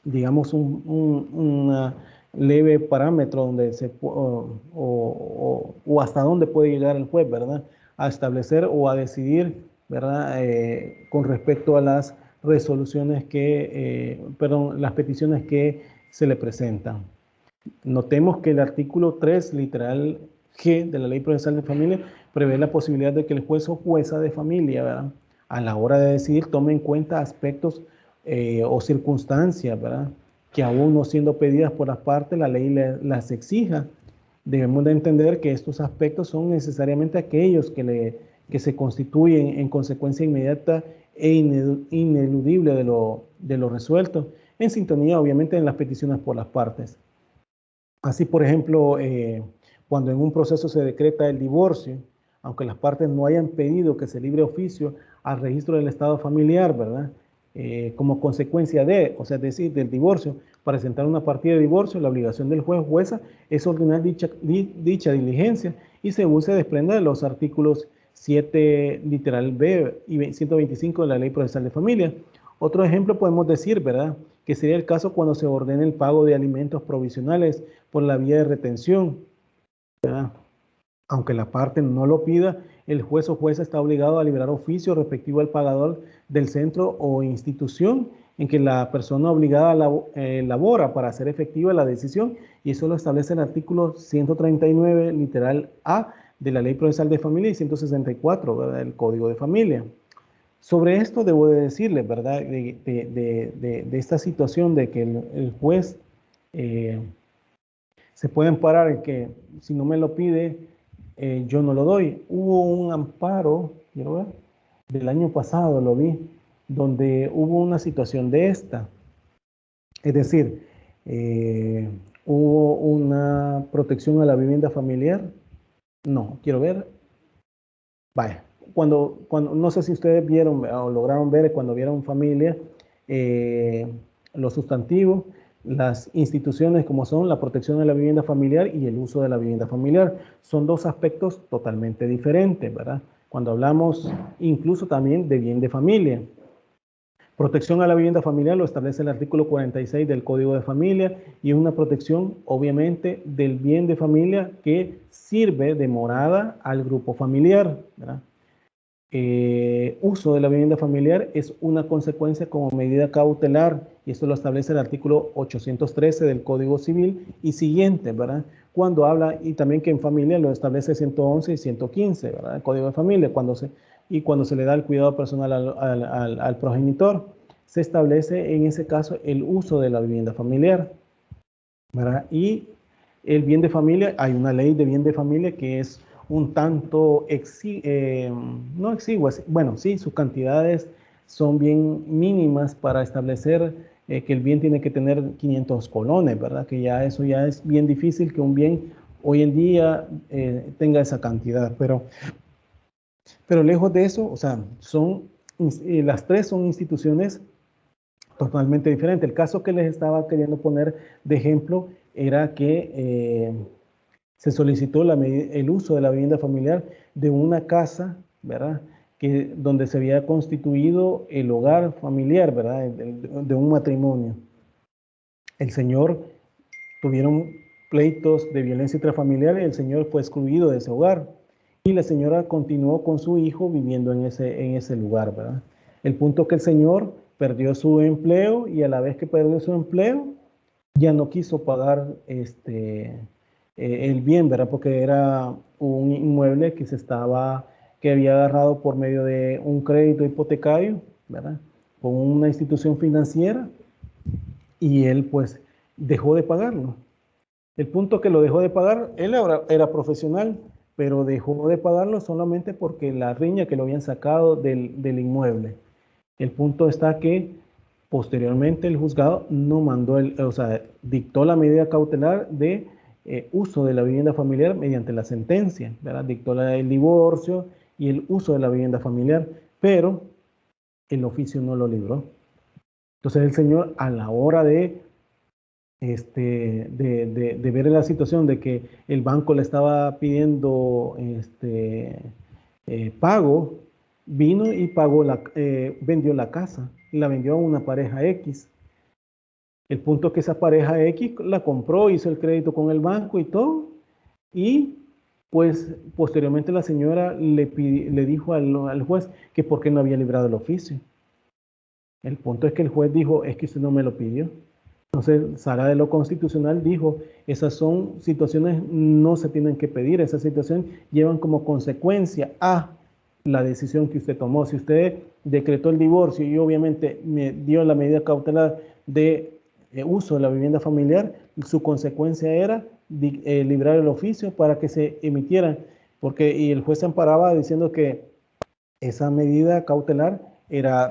S1: digamos, una leve parámetro donde o hasta dónde puede llegar el juez, ¿verdad? A establecer o a decidir, ¿verdad? Con respecto a las resoluciones las peticiones que se le presentan. Notemos que el artículo 3, literal G de la Ley Procesal de Familia prevé la posibilidad de que el juez o jueza de familia, ¿verdad?, a la hora de decidir tome en cuenta aspectos o circunstancias, ¿verdad?, que aún no siendo pedidas por las partes, la ley las exija. Debemos de entender que estos aspectos son necesariamente aquellos que se constituyen en consecuencia inmediata e ineludible de lo resuelto, en sintonía obviamente en las peticiones por las partes. Así, por ejemplo, cuando en un proceso se decreta el divorcio, aunque las partes no hayan pedido que se libre oficio al registro del estado familiar, ¿verdad?, como consecuencia o sea, es decir, del divorcio, para presentar una partida de divorcio, la obligación del juez o jueza es ordenar dicha diligencia y según se desprende de los artículos 7, literal B y 125 de la Ley Procesal de Familia. Otro ejemplo podemos decir, ¿verdad?, que sería el caso cuando se ordene el pago de alimentos provisionales por la vía de retención, ¿verdad? Aunque la parte no lo pida, el juez o jueza está obligado a liberar oficio respectivo al pagador del centro o institución en que la persona obligada labora para hacer efectiva la decisión, y eso lo establece el artículo 139, literal A, de la Ley Procesal de Familia y 164, ¿verdad?, del Código de Familia. Sobre esto debo de decirles, ¿verdad?, de esta situación de que el juez se puede amparar en que si no me lo pide, yo no lo doy. Hubo un amparo, quiero ver, del año pasado lo vi, donde hubo una situación de esta. Es decir, hubo una protección a la vivienda familiar. No, quiero ver. Vaya, cuando no sé si ustedes vieron o lograron ver cuando vieron familia, los sustantivos, las instituciones como son la protección de la vivienda familiar y el uso de la vivienda familiar. Son dos aspectos totalmente diferentes, ¿verdad? Cuando hablamos incluso también de bien de familia. Protección a la vivienda familiar lo establece el artículo 46 del Código de Familia y es una protección obviamente del bien de familia que sirve de morada al grupo familiar, ¿verdad? Uso de la vivienda familiar es una consecuencia como medida cautelar y esto lo establece el artículo 813 del Código Civil y siguiente, ¿verdad? Cuando habla, y también que en familia lo establece 111 y 115, ¿verdad? El Código de Familia, cuando se le da el cuidado personal al progenitor, se establece en ese caso el uso de la vivienda familiar, ¿verdad? Y el bien de familia, hay una ley de bien de familia que es un tanto no exigua, bueno, sí, sus cantidades son bien mínimas para establecer que el bien tiene que tener 500 colones, ¿verdad? Que ya eso ya es bien difícil que un bien hoy en día tenga esa cantidad, pero lejos de eso, o sea, las tres son instituciones totalmente diferentes. El caso que les estaba queriendo poner de ejemplo era que se solicitó el uso de la vivienda familiar de una casa, ¿verdad?, donde se había constituido el hogar familiar, ¿verdad?, de un matrimonio. El señor tuvieron pleitos de violencia intrafamiliar y el señor fue excluido de ese hogar. Y la señora continuó con su hijo viviendo en ese lugar, ¿verdad? El punto que el señor perdió su empleo y a la vez que perdió su empleo, ya no quiso pagar el bien, ¿verdad? Porque era un inmueble que había agarrado por medio de un crédito hipotecario, ¿verdad?, con una institución financiera, y él pues dejó de pagarlo. El punto que lo dejó de pagar, él era profesional, pero dejó de pagarlo solamente porque la riña que lo habían sacado del inmueble. El punto está que posteriormente el juzgado no mandó, o sea, dictó la medida cautelar de uso de la vivienda familiar mediante la sentencia, ¿verdad? Dictó el divorcio y el uso de la vivienda familiar, pero el oficio no lo libró. Entonces el señor, a la hora de ver la situación de que el banco le estaba pidiendo pago, vino y pagó vendió la casa, la vendió a una pareja X. El punto es que esa pareja X la compró, hizo el crédito con el banco y todo, y pues posteriormente la señora le dijo al juez que por qué no había librado el oficio. El punto es que el juez dijo, es que usted no me lo pidió. Entonces, Sala de lo Constitucional dijo, esas son situaciones, no se tienen que pedir, esas situaciones llevan como consecuencia a la decisión que usted tomó. Si usted decretó el divorcio y obviamente me dio la medida cautelar de uso de la vivienda familiar, su consecuencia era librar el oficio para que se emitieran, y el juez se amparaba diciendo que esa medida cautelar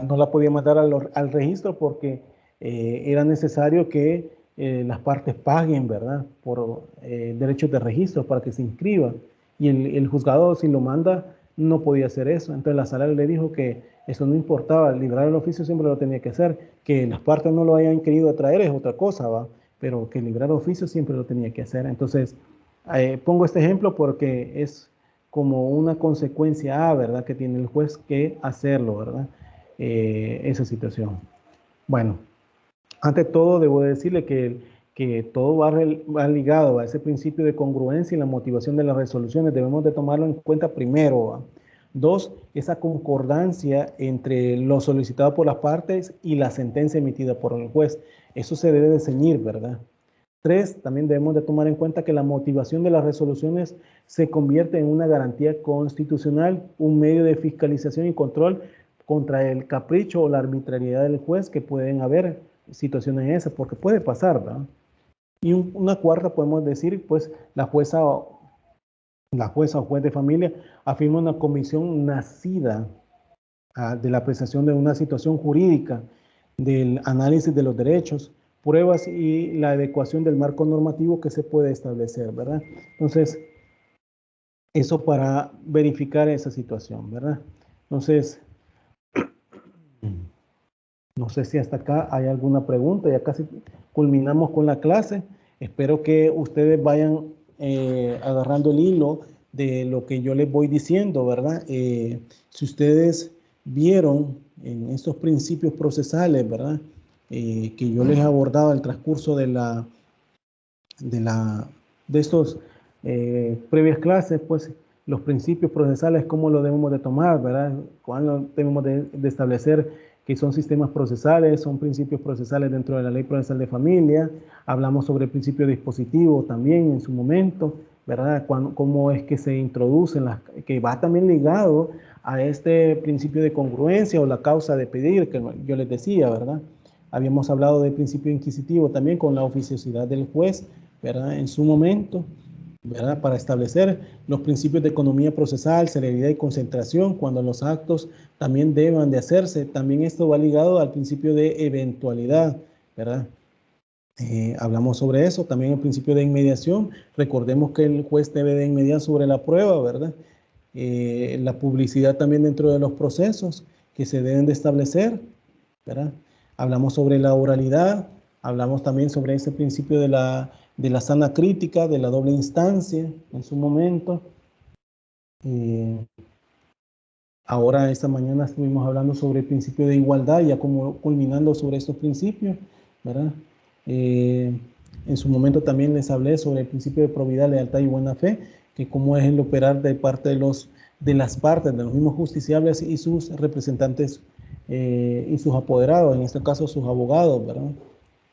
S1: no la podía mandar al registro porque era necesario que las partes paguen, ¿verdad? Por derechos de registro para que se inscriban. Y el juzgado, si lo manda, no podía hacer eso. Entonces la sala le dijo que eso no importaba, librar el oficio siempre lo tenía que hacer. Que las partes no lo hayan querido traer es otra cosa, ¿va? Pero que librar el oficio siempre lo tenía que hacer. Entonces, pongo este ejemplo porque es como una consecuencia, ¿verdad? Que tiene el juez que hacerlo, ¿verdad? Esa situación. Bueno, ante todo debo decirle que todo va ligado a ese principio de congruencia y la motivación de las resoluciones. Debemos de tomarlo en cuenta primero, ¿va? 2, esa concordancia entre lo solicitado por las partes y la sentencia emitida por el juez. Eso se debe de ceñir, ¿verdad? 3, también debemos de tomar en cuenta que la motivación de las resoluciones se convierte en una garantía constitucional, un medio de fiscalización y control contra el capricho o la arbitrariedad del juez, que pueden haber situaciones esas, porque puede pasar, ¿verdad? Y una cuarta podemos decir, pues, la jueza o juez de familia afirma una comisión nacida de la apreciación de una situación jurídica, del análisis de los derechos, pruebas y la adecuación del marco normativo que se puede establecer, ¿verdad? Entonces, eso para verificar esa situación, ¿verdad? Entonces, no sé si hasta acá hay alguna pregunta, ya casi culminamos con la clase. Espero que ustedes vayan agarrando el hilo de lo que yo les voy diciendo, ¿verdad? Si ustedes vieron en estos principios procesales, ¿verdad? Que yo les he abordado al transcurso de estos previas clases, pues los principios procesales, cómo lo debemos de tomar, ¿verdad? Cuándo debemos de establecer que son sistemas procesales, son principios procesales dentro de la Ley Procesal de Familia. Hablamos sobre el principio dispositivo también en su momento, ¿verdad? Cómo es que se introducen, que va también ligado a este principio de congruencia o la causa de pedir, que yo les decía, ¿verdad? Habíamos hablado del principio inquisitivo también con la oficiosidad del juez, ¿verdad? En su momento, ¿verdad? Para establecer los principios de economía procesal, celeridad y concentración, cuando los actos también deban de hacerse. También esto va ligado al principio de eventualidad, ¿verdad? Hablamos sobre eso. También el principio de inmediación. Recordemos que el juez debe de inmediar sobre la prueba, ¿verdad? La publicidad también dentro de los procesos que se deben de establecer, ¿verdad? Hablamos sobre la oralidad. Hablamos también sobre ese principio de la sana crítica, de la doble instancia en su momento. Ahora esta mañana estuvimos hablando sobre el principio de igualdad, ya como culminando sobre estos principios, ¿verdad? En su momento también les hablé sobre el principio de probidad, lealtad y buena fe, que cómo es el operar de parte de las partes, de los mismos justiciables y sus representantes y sus apoderados, en este caso sus abogados, ¿verdad?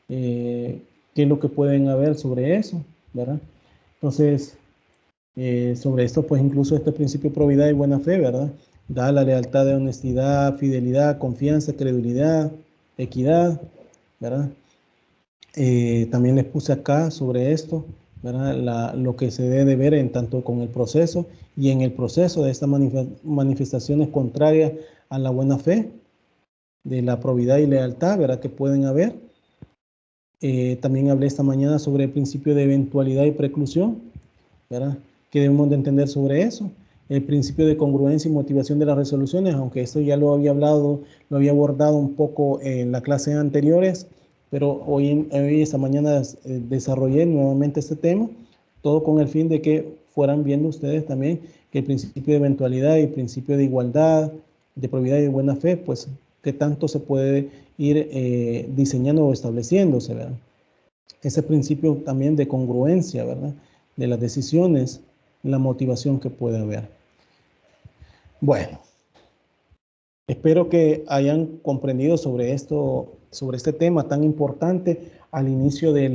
S1: ¿Qué es lo que pueden haber sobre eso, ¿verdad? Entonces, sobre esto, pues incluso este principio de probidad y buena fe, ¿verdad? Da la lealtad de honestidad, fidelidad, confianza, credibilidad, equidad, ¿verdad? También les puse acá sobre esto, ¿verdad? Lo que se debe ver en tanto con el proceso y en el proceso de estas manifestaciones contrarias a la buena fe, de la probidad y lealtad, ¿verdad? Que pueden haber. También hablé esta mañana sobre el principio de eventualidad y preclusión, ¿verdad? ¿Qué debemos de entender sobre eso? El principio de congruencia y motivación de las resoluciones, aunque esto ya lo había hablado, lo había abordado un poco en las clases anteriores, pero hoy esta mañana desarrollé nuevamente este tema, todo con el fin de que fueran viendo ustedes también que el principio de eventualidad y el principio de igualdad, de probidad y de buena fe, pues qué tanto se puede ir diseñando o estableciéndose, ¿verdad? Ese principio también de congruencia, ¿verdad? De las decisiones, la motivación que puede haber. Bueno, espero que hayan comprendido sobre esto, sobre este tema tan importante al inicio de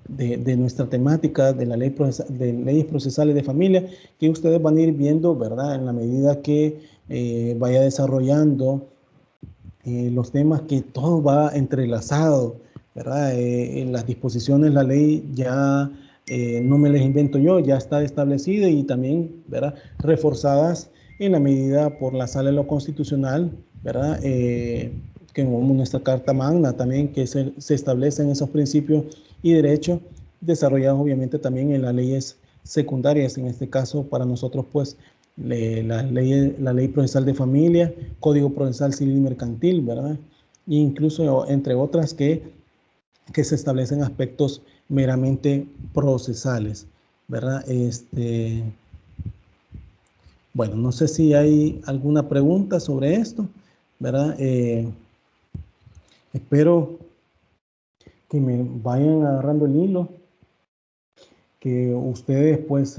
S1: de nuestra temática de la de leyes procesales de familia, que ustedes van a ir viendo, ¿verdad? En la medida que vaya desarrollando los temas, que todo va entrelazado, ¿verdad? En las disposiciones, la ley ya no me las invento yo, ya está establecida y también, ¿verdad? Reforzadas en la medida por la Sala de lo Constitucional, ¿verdad? Que en nuestra Carta Magna también, que se establecen esos principios y derechos desarrollados obviamente también en las leyes secundarias, en este caso para nosotros pues la ley procesal de familia, Código Procesal Civil y Mercantil, ¿verdad? E incluso entre otras que se establecen aspectos meramente procesales, ¿verdad? Bueno, no sé si hay alguna pregunta sobre esto, ¿verdad? Espero que me vayan agarrando el hilo, que ustedes pues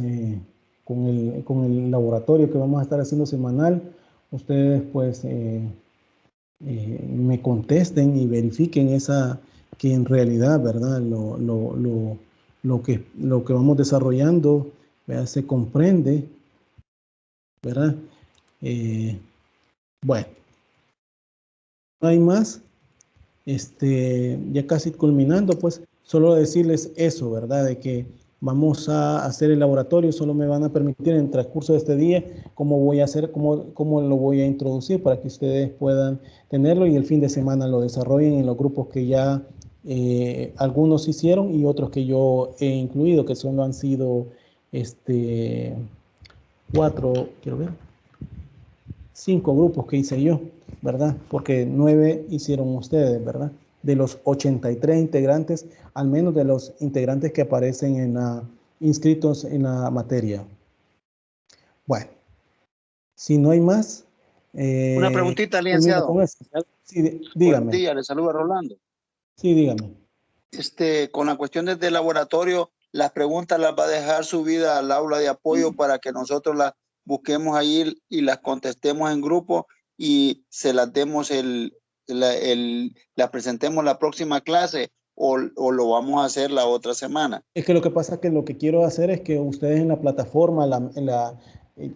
S1: con el laboratorio que vamos a estar haciendo semanal, ustedes pues me contesten y verifiquen que en realidad, ¿verdad? Lo que vamos desarrollando, ¿verdad? Se comprende, ¿verdad? Bueno, no hay más. Ya casi culminando, pues, solo decirles eso, ¿verdad? De que vamos a hacer el laboratorio, solo me van a permitir en el transcurso de este día cómo voy a hacer, cómo lo voy a introducir para que ustedes puedan tenerlo y el fin de semana lo desarrollen en los grupos que ya algunos hicieron y otros que yo he incluido, que solo han sido 5 grupos que hice yo, ¿verdad? Porque 9 hicieron ustedes, ¿verdad? De los 83 integrantes, al menos de los integrantes que aparecen inscritos en la materia. Bueno, si no hay más.
S4: Una preguntita, licenciado.
S1: Con eso. Sí, dígame.
S4: Buen día, le saluda Rolando.
S1: Sí, dígame.
S4: Con la cuestión del laboratorio, las preguntas las va a dejar subidas al aula de apoyo para que nosotros las busquemos ahí y las contestemos en grupo y se las demos las presentemos la próxima clase o lo vamos a hacer la otra semana.
S1: Es que lo que pasa es que lo que quiero hacer es que ustedes en la plataforma,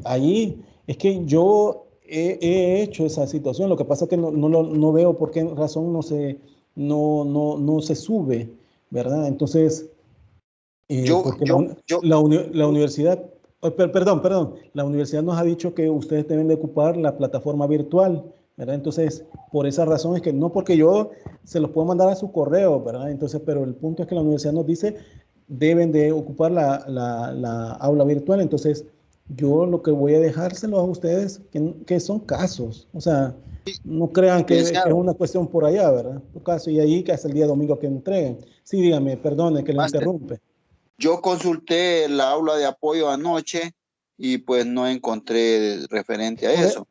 S1: allí, es que yo he hecho esa situación. Lo que pasa es que no veo por qué razón no se sube, ¿verdad? Entonces, la universidad, perdón, la universidad nos ha dicho que ustedes deben de ocupar la plataforma virtual, ¿verdad? Entonces, por esa razón es que no porque yo se los puedo mandar a su correo, ¿verdad? Entonces, pero el punto es que la universidad nos dice deben de ocupar la aula virtual. Entonces, yo lo que voy a dejárselo a ustedes que son casos, o sea, no crean que es una cuestión por allá, ¿verdad? Un caso y ahí que hasta el día domingo que entreguen. Sí, dígame, perdone que le interrumpe.
S4: Yo consulté la aula de apoyo anoche y pues no encontré referente a eso.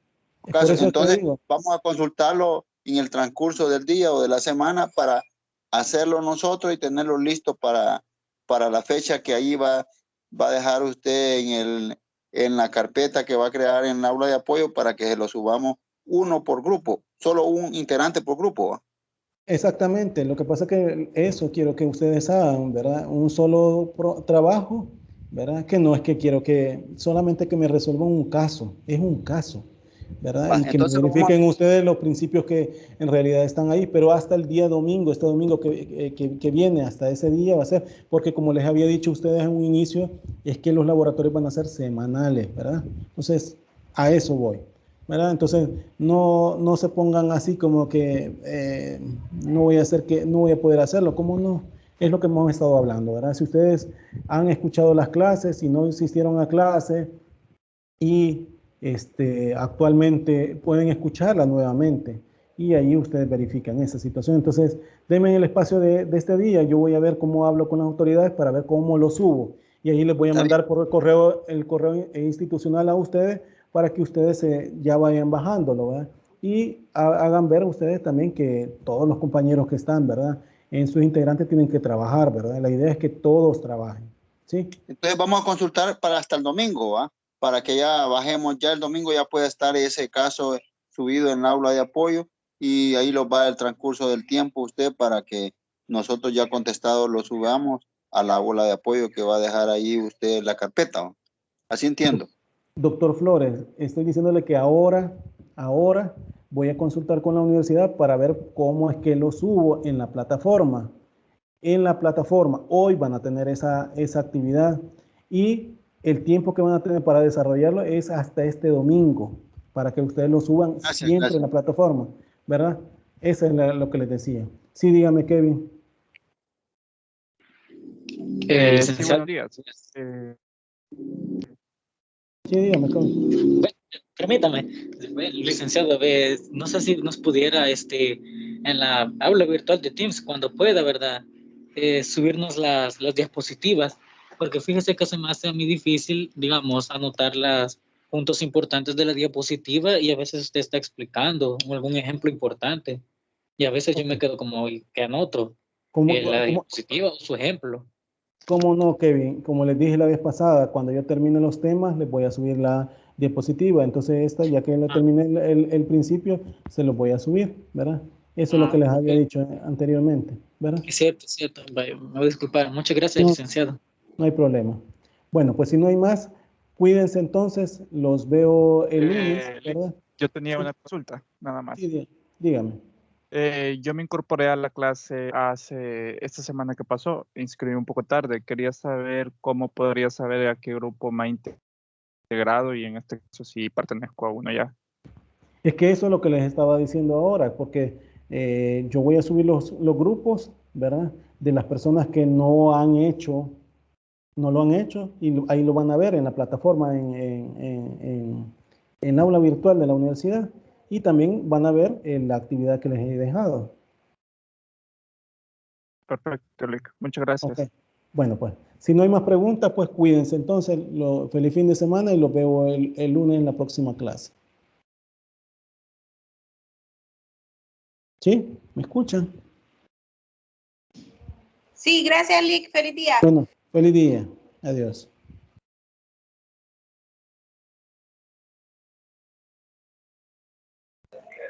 S4: Entonces vamos a consultarlo en el transcurso del día o de la semana para hacerlo nosotros y tenerlo listo para la fecha que ahí va a dejar usted en la carpeta que va a crear en el aula de apoyo para que se lo subamos uno por grupo, solo un integrante por grupo, ¿va?
S1: Exactamente, lo que pasa es que eso quiero que ustedes hagan, ¿verdad? Un solo trabajo, ¿verdad? Que no es que quiero que solamente que me resuelvan un caso, es un caso. ¿verdad?
S4: Va,
S1: Y que me
S4: entonces
S1: verifiquen ustedes los principios que en realidad están ahí, pero hasta el día domingo, este domingo que viene, hasta ese día va a ser, porque como les había dicho a ustedes en un inicio, es que los laboratorios van a ser semanales, ¿verdad? Entonces, a eso voy, ¿verdad? Entonces, no se pongan así como que no voy a poder hacerlo, ¿cómo no? Es lo que hemos estado hablando, ¿verdad? Si ustedes han escuchado las clases, si no asistieron a clase y actualmente pueden escucharla nuevamente y ahí ustedes verifican esa situación. Entonces, denme el espacio de este día, yo voy a ver cómo hablo con las autoridades para ver cómo lo subo y ahí les voy a mandar por el correo institucional a ustedes para que ustedes ya vayan bajándolo, ¿verdad? Y hagan ver ustedes también que todos los compañeros que están, ¿verdad? En sus integrantes tienen que trabajar, ¿verdad? La idea es que todos trabajen, ¿sí?
S4: Entonces vamos a consultar para hasta el domingo, ¿va? Para que ya bajemos, ya el domingo ya pueda estar ese caso subido en el aula de apoyo y ahí lo va el transcurso del tiempo usted para que nosotros ya contestado lo subamos a la aula de apoyo que va a dejar ahí usted la carpeta, ¿va? Así entiendo.
S1: Doctor Flores, estoy diciéndole que ahora voy a consultar con la universidad para ver cómo es que lo subo en la plataforma. En la plataforma, hoy van a tener esa actividad y el tiempo que van a tener para desarrollarlo es hasta este domingo, para que ustedes lo suban siempre en la plataforma, ¿verdad? Eso es lo que les decía. Sí, dígame, Kevin.
S8: Sí, buenos días.
S1: Sí, dígame, Kevin.
S8: Bueno, permítame, licenciado, no sé si nos pudiera en la aula virtual de Teams, cuando pueda, ¿verdad? Subirnos las diapositivas, porque fíjese que se me hace a mí difícil, digamos, anotar los puntos importantes de la diapositiva y a veces usted está explicando algún ejemplo importante y a veces yo me quedo como, ¿qué anoto? La diapositiva o su ejemplo.
S1: ¿Cómo no, Kevin? Como les dije la vez pasada, cuando yo termine los temas, les voy a subir la diapositiva. Entonces esta, ya que le terminé el principio, se los voy a subir, ¿verdad? Eso es lo que les había dicho anteriormente, ¿verdad?
S8: Es cierto, es cierto. Me voy a disculpar. Muchas gracias,
S1: No,
S8: licenciado.
S1: no hay problema. Bueno, pues si no hay más, cuídense entonces. Los veo el lunes, ¿verdad?
S9: Yo tenía una consulta, nada más.
S1: Sí, dígame.
S9: Yo me incorporé a la clase esta semana que pasó, inscribí un poco tarde. Quería saber cómo podría saber a qué grupo me ha integrado y en este caso si pertenezco a uno ya.
S1: Es que eso es lo que les estaba diciendo ahora, porque yo voy a subir los grupos, ¿verdad? De las personas que no lo han hecho y ahí lo van a ver en la plataforma, en la aula virtual de la universidad y también van a ver la actividad que les he dejado.
S9: Perfecto, Lick. Muchas gracias.
S1: Okay. Bueno, pues, si no hay más preguntas, pues cuídense. Entonces, feliz fin de semana y los veo el lunes en la próxima clase. ¿Sí? ¿Me escuchan?
S10: Sí, gracias, Lick. Feliz día.
S1: Bueno, feliz día. Adiós.